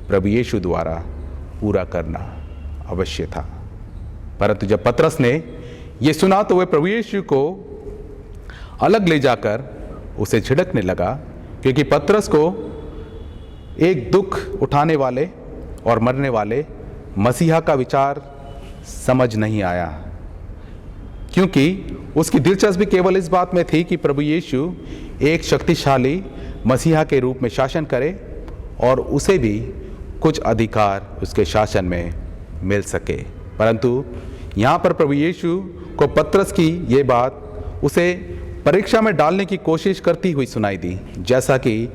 प्रभु यीशु द्वारा पूरा करना अवश्य था। परंतु जब पतरस ने यह सुना तो वह प्रभु यीशु को अलग ले जाकर उसे झिड़कने लगा, क्योंकि पतरस को एक दुख उठाने वाले और मरने वाले मसीहा का विचार समझ नहीं आया, क्योंकि उसकी दिलचस्पी केवल इस बात में थी कि प्रभु यीशु एक शक्तिशाली मसीहा के रूप में शासन करे और उसे भी कुछ अधिकार उसके शासन में मिल सके। परंतु यहाँ पर प्रभु यीशु को पतरस की ये बात उसे परीक्षा में डालने की कोशिश करती हुई सुनाई दी, जैसा कि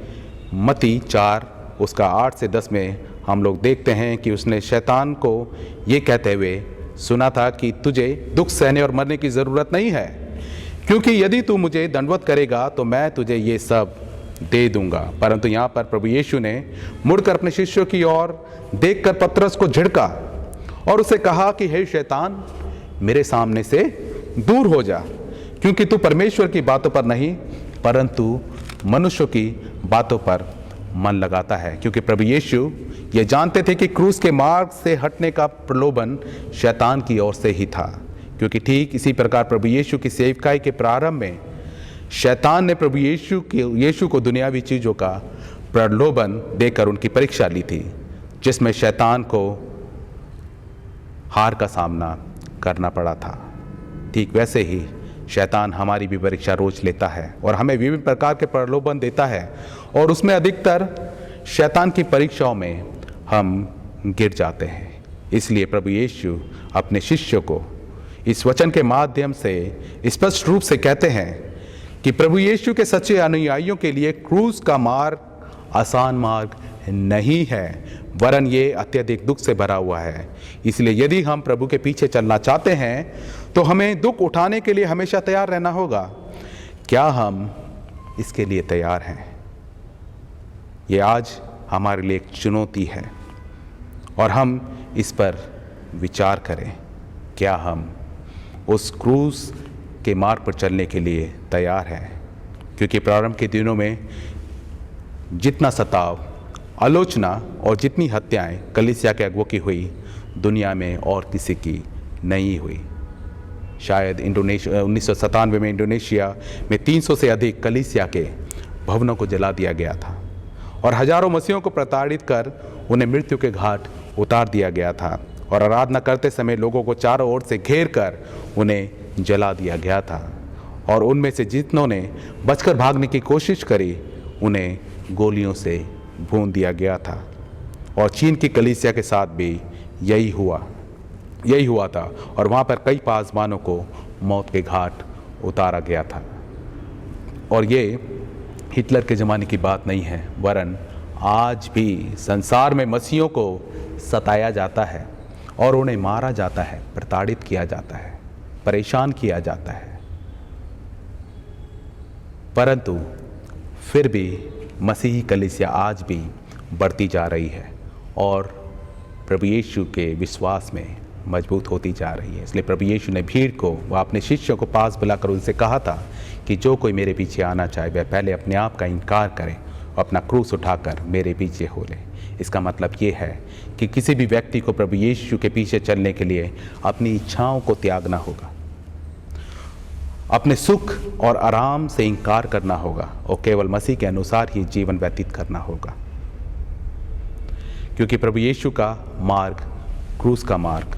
मत्ती 4 उसका 8 से 10 में हम लोग देखते हैं कि उसने शैतान को ये कहते हुए सुना था कि तुझे दुख सहने और मरने की ज़रूरत नहीं है, क्योंकि यदि तू मुझे दंडवत करेगा तो मैं तुझे ये सब दे दूंगा। परंतु यहाँ पर प्रभु यीशु ने मुड़कर अपने शिष्यों की ओर देखकर पतरस को झिड़का और उसे कहा कि हे शैतान, मेरे सामने से दूर हो जा, क्योंकि तू परमेश्वर की बातों पर नहीं परंतु मनुष्यों की बातों पर मन लगाता है। क्योंकि प्रभु यीशु ये जानते थे कि क्रूस के मार्ग से हटने का प्रलोभन शैतान की ओर से ही था, क्योंकि ठीक इसी प्रकार प्रभु यीशु की सेवकाई के प्रारंभ में शैतान ने प्रभु यीशु को दुनियावी चीज़ों का प्रलोभन देकर उनकी परीक्षा ली थी, जिसमें शैतान को हार का सामना करना पड़ा था। ठीक वैसे ही शैतान हमारी भी परीक्षा रोज लेता है और हमें विभिन्न प्रकार के प्रलोभन देता है और उसमें अधिकतर शैतान की परीक्षाओं में हम गिर जाते हैं। इसलिए प्रभु यीशु अपने शिष्यों को इस वचन के माध्यम से स्पष्ट रूप से कहते हैं कि प्रभु यीशु के सच्चे अनुयायियों के लिए क्रूस का मार्ग आसान मार्ग नहीं है, वरन ये अत्यधिक दुख से भरा हुआ है। इसलिए यदि हम प्रभु के पीछे चलना चाहते हैं तो हमें दुख उठाने के लिए हमेशा तैयार रहना होगा। क्या हम इसके लिए तैयार हैं? ये आज हमारे लिए एक चुनौती है और हम इस पर विचार करें, क्या हम उस क्रूस के मार्ग पर चलने के लिए तैयार हैं? क्योंकि प्रारंभ के दिनों में जितना सताव, आलोचना और जितनी हत्याएं कलीसिया के अगुओं की हुई, दुनिया में और किसी की नहीं हुई। शायद 1997 में इंडोनेशिया में 300 से अधिक कलीसिया के भवनों को जला दिया गया था और हजारों मसीहों को प्रताड़ित कर उन्हें मृत्यु के घाट उतार दिया गया था और आराधना करते समय लोगों को चारों ओर से घेर कर उन्हें जला दिया गया था और उनमें से जितनों ने बचकर भागने की कोशिश करी उन्हें गोलियों से भून दिया गया था। और चीन की कलीसिया के साथ भी यही हुआ था और वहाँ पर कई पासवानों को मौत के घाट उतारा गया था। और ये हिटलर के ज़माने की बात नहीं है, वरन आज भी संसार में मसीहों को सताया जाता है और उन्हें मारा जाता है, प्रताड़ित किया जाता है, परेशान किया जाता है। परंतु फिर भी मसीही कलीसिया आज भी बढ़ती जा रही है और प्रभु यीशु के विश्वास में मजबूत होती जा रही है। इसलिए प्रभु यीशु ने भीड़ को व अपने शिष्यों को पास बुलाकर उनसे कहा था कि जो कोई मेरे पीछे आना चाहे वह पहले अपने आप का इनकार करे और अपना क्रूस उठाकर मेरे पीछे हो ले। इसका मतलब ये है कि किसी भी व्यक्ति को प्रभु यीशु के पीछे चलने के लिए अपनी इच्छाओं को त्यागना होगा, अपने सुख और आराम से इनकार करना होगा और केवल मसीह के अनुसार ही जीवन व्यतीत करना होगा, क्योंकि प्रभु यीशु का मार्ग क्रूस का मार्ग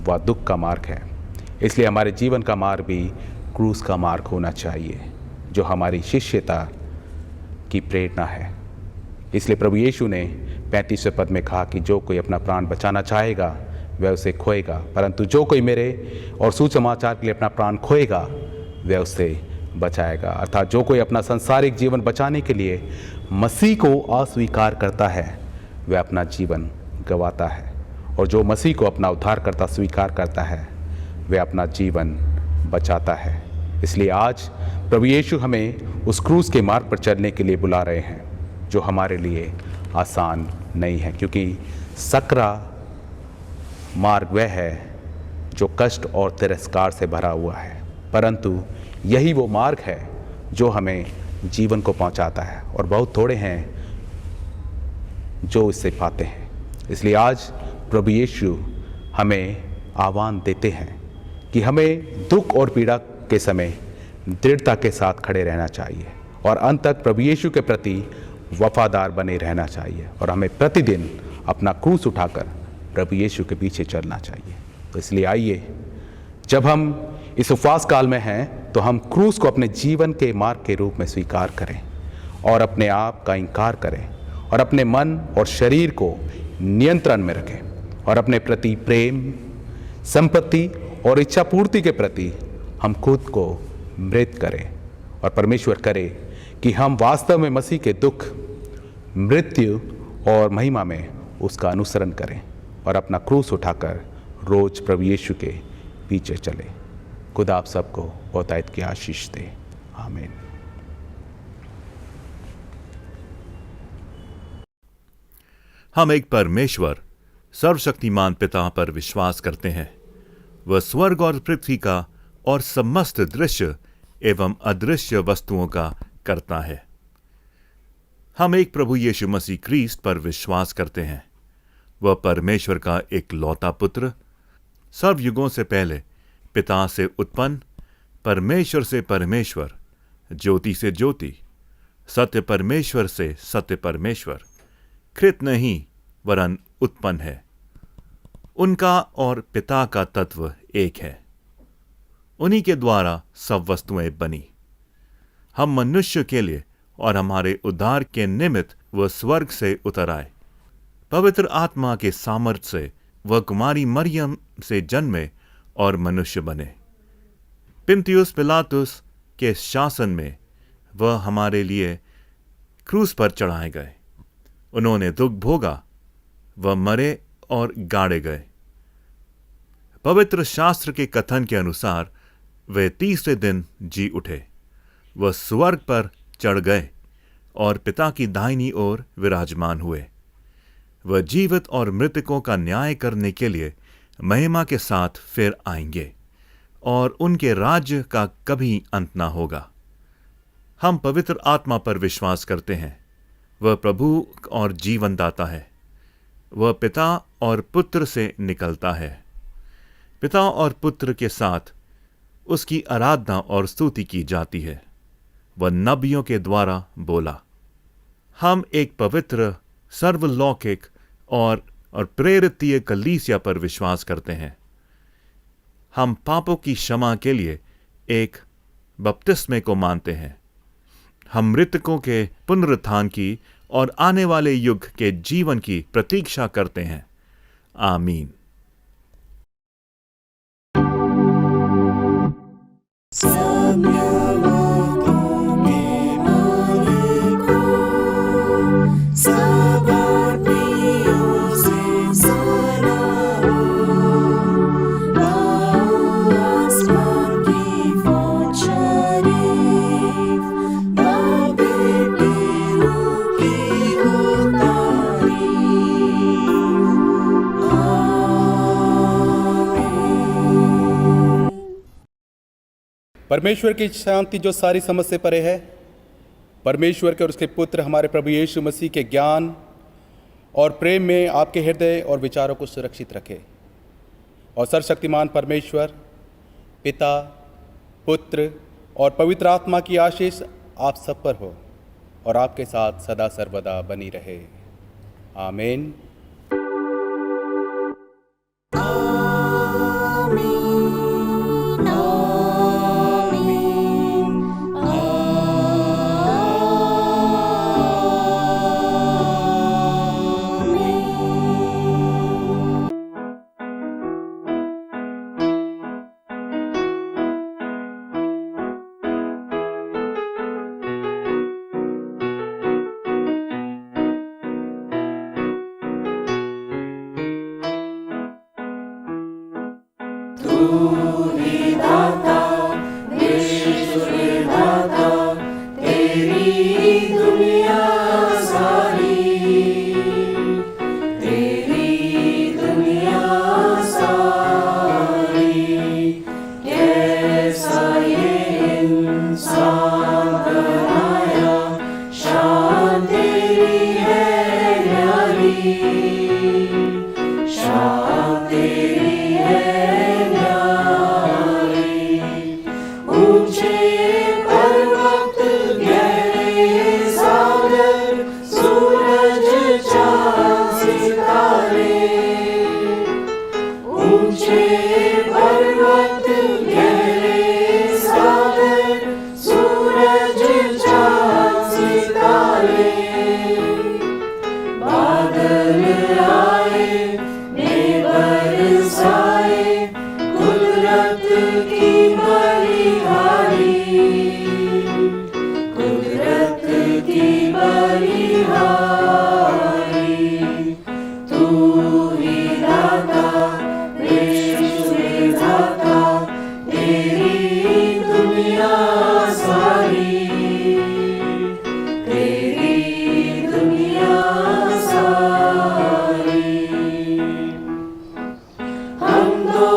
व दुख का मार्ग है। इसलिए हमारे जीवन का मार्ग भी क्रूस का मार्ग होना चाहिए, जो हमारी शिष्यता की प्रेरणा है। इसलिए प्रभु यीशु ने 35वें पद में कहा कि जो कोई अपना प्राण बचाना चाहेगा वह उसे खोएगा, परंतु जो कोई मेरे और सुसमाचार के लिए अपना प्राण खोएगा वह उसे बचाएगा। अर्थात जो कोई अपना सांसारिक जीवन बचाने के लिए मसीह को अस्वीकार करता है वह अपना जीवन गंवाता है, और जो मसीह को अपना उद्धारकर्ता स्वीकार करता है वह अपना जीवन बचाता है। इसलिए आज प्रभु यीशु हमें उस क्रूस के मार्ग पर चलने के लिए बुला रहे हैं, जो हमारे लिए आसान नहीं है, क्योंकि सकरा मार्ग वह है जो कष्ट और तिरस्कार से भरा हुआ है, परंतु यही वो मार्ग है जो हमें जीवन को पहुंचाता है, और बहुत थोड़े हैं जो इससे पाते हैं। इसलिए आज प्रभु यीशु हमें आह्वान देते हैं कि हमें दुख और पीड़ा के समय दृढ़ता के साथ खड़े रहना चाहिए और अंत तक प्रभु यीशु के प्रति वफादार बने रहना चाहिए, और हमें प्रतिदिन अपना क्रूस उठाकर प्रभु यीशु के पीछे चलना चाहिए। तो इसलिए आइए, जब हम इस उपवास काल में हैं तो हम क्रूस को अपने जीवन के मार्ग के रूप में स्वीकार करें और अपने आप का इनकार करें और अपने मन और शरीर को नियंत्रण में रखें और अपने प्रति प्रेम, संपत्ति और इच्छा पूर्ति के प्रति हम खुद को मृत करें, और परमेश्वर करे कि हम वास्तव में मसीह के दुख, मृत्यु और महिमा में उसका अनुसरण करें और अपना क्रूस उठाकर रोज प्रभु यीशु के पीछे चले। खुदा आप सबको बहुतायत की आशीष दे। आमीन। हम एक परमेश्वर सर्वशक्तिमान पिता पर विश्वास करते हैं। वह स्वर्ग और पृथ्वी का और समस्त दृश्य एवं अदृश्य वस्तुओं का करता है। हम एक प्रभु यीशु मसीह क्रिस्ट पर विश्वास करते हैं। वह परमेश्वर का एक लौता पुत्र, सर्वयुगों से पहले पिता से उत्पन्न, परमेश्वर से परमेश्वर, ज्योति से ज्योति, सत्य परमेश्वर से सत्य परमेश्वर, कृत नहीं वरन उत्पन्न है। उनका और पिता का तत्व एक है। उन्हीं के द्वारा सब वस्तुएं बनी। हम मनुष्य के लिए और हमारे उद्धार के निमित्त वह स्वर्ग से उतर आए। पवित्र आत्मा के सामर्थ्य से वह कुमारी मरियम से जन्मे और मनुष्य बने। पिन्तियुस पिलातुस के शासन में वह हमारे लिए क्रूस पर चढ़ाए गए। उन्होंने दुख भोगा, वह मरे और गाड़े गए। पवित्र शास्त्र के कथन के अनुसार वे तीसरे दिन जी उठे। वह स्वर्ग पर चढ़ गए और पिता की दाहिनी ओर विराजमान हुए। वह जीवित और मृतकों का न्याय करने के लिए महिमा के साथ फिर आएंगे और उनके राज्य का कभी अंत ना होगा। हम पवित्र आत्मा पर विश्वास करते हैं। वह प्रभु और जीवन दाता है। वह पिता और पुत्र से निकलता है। पिता और पुत्र के साथ उसकी आराधना और स्तुति की जाती है। वह नबियों के द्वारा बोला। हम एक पवित्र, सर्वलौकिक और प्रेरितीय कलीसिया पर विश्वास करते हैं। हम पापों की क्षमा के लिए एक बपतिस्मे को मानते हैं। हम मृतकों के पुनरुत्थान की और आने वाले युग के जीवन की प्रतीक्षा करते हैं। आमीन। परमेश्वर की शांति जो सारी समझ से परे है, परमेश्वर के और उसके पुत्र हमारे प्रभु यीशु मसीह के ज्ञान और प्रेम में आपके हृदय और विचारों को सुरक्षित रखे, और सर्वशक्तिमान परमेश्वर पिता, पुत्र और पवित्र आत्मा की आशीष आप सब पर हो और आपके साथ सदा सर्वदा बनी रहे। आमीन। ही दाता विश्व विधाता तेरी दुनिया सारी तेरी दुनिया सारी कैसा ये इंसान बनाया शान तेरी है न्यारी शान तेरी है न्यारी ऊंचे पर्वत गहरे सागर सूरज चांद सितारे ऊंचे पर्वत गहरे सागर सूरज चांद सितारे बादल आए ने बरसाए कुदरत की बलिहारी कुदरत की बलिहारी तू ही दाता विश्व विधाता तेरी दुनिया सारी तेरी दुनिया सारी हम दो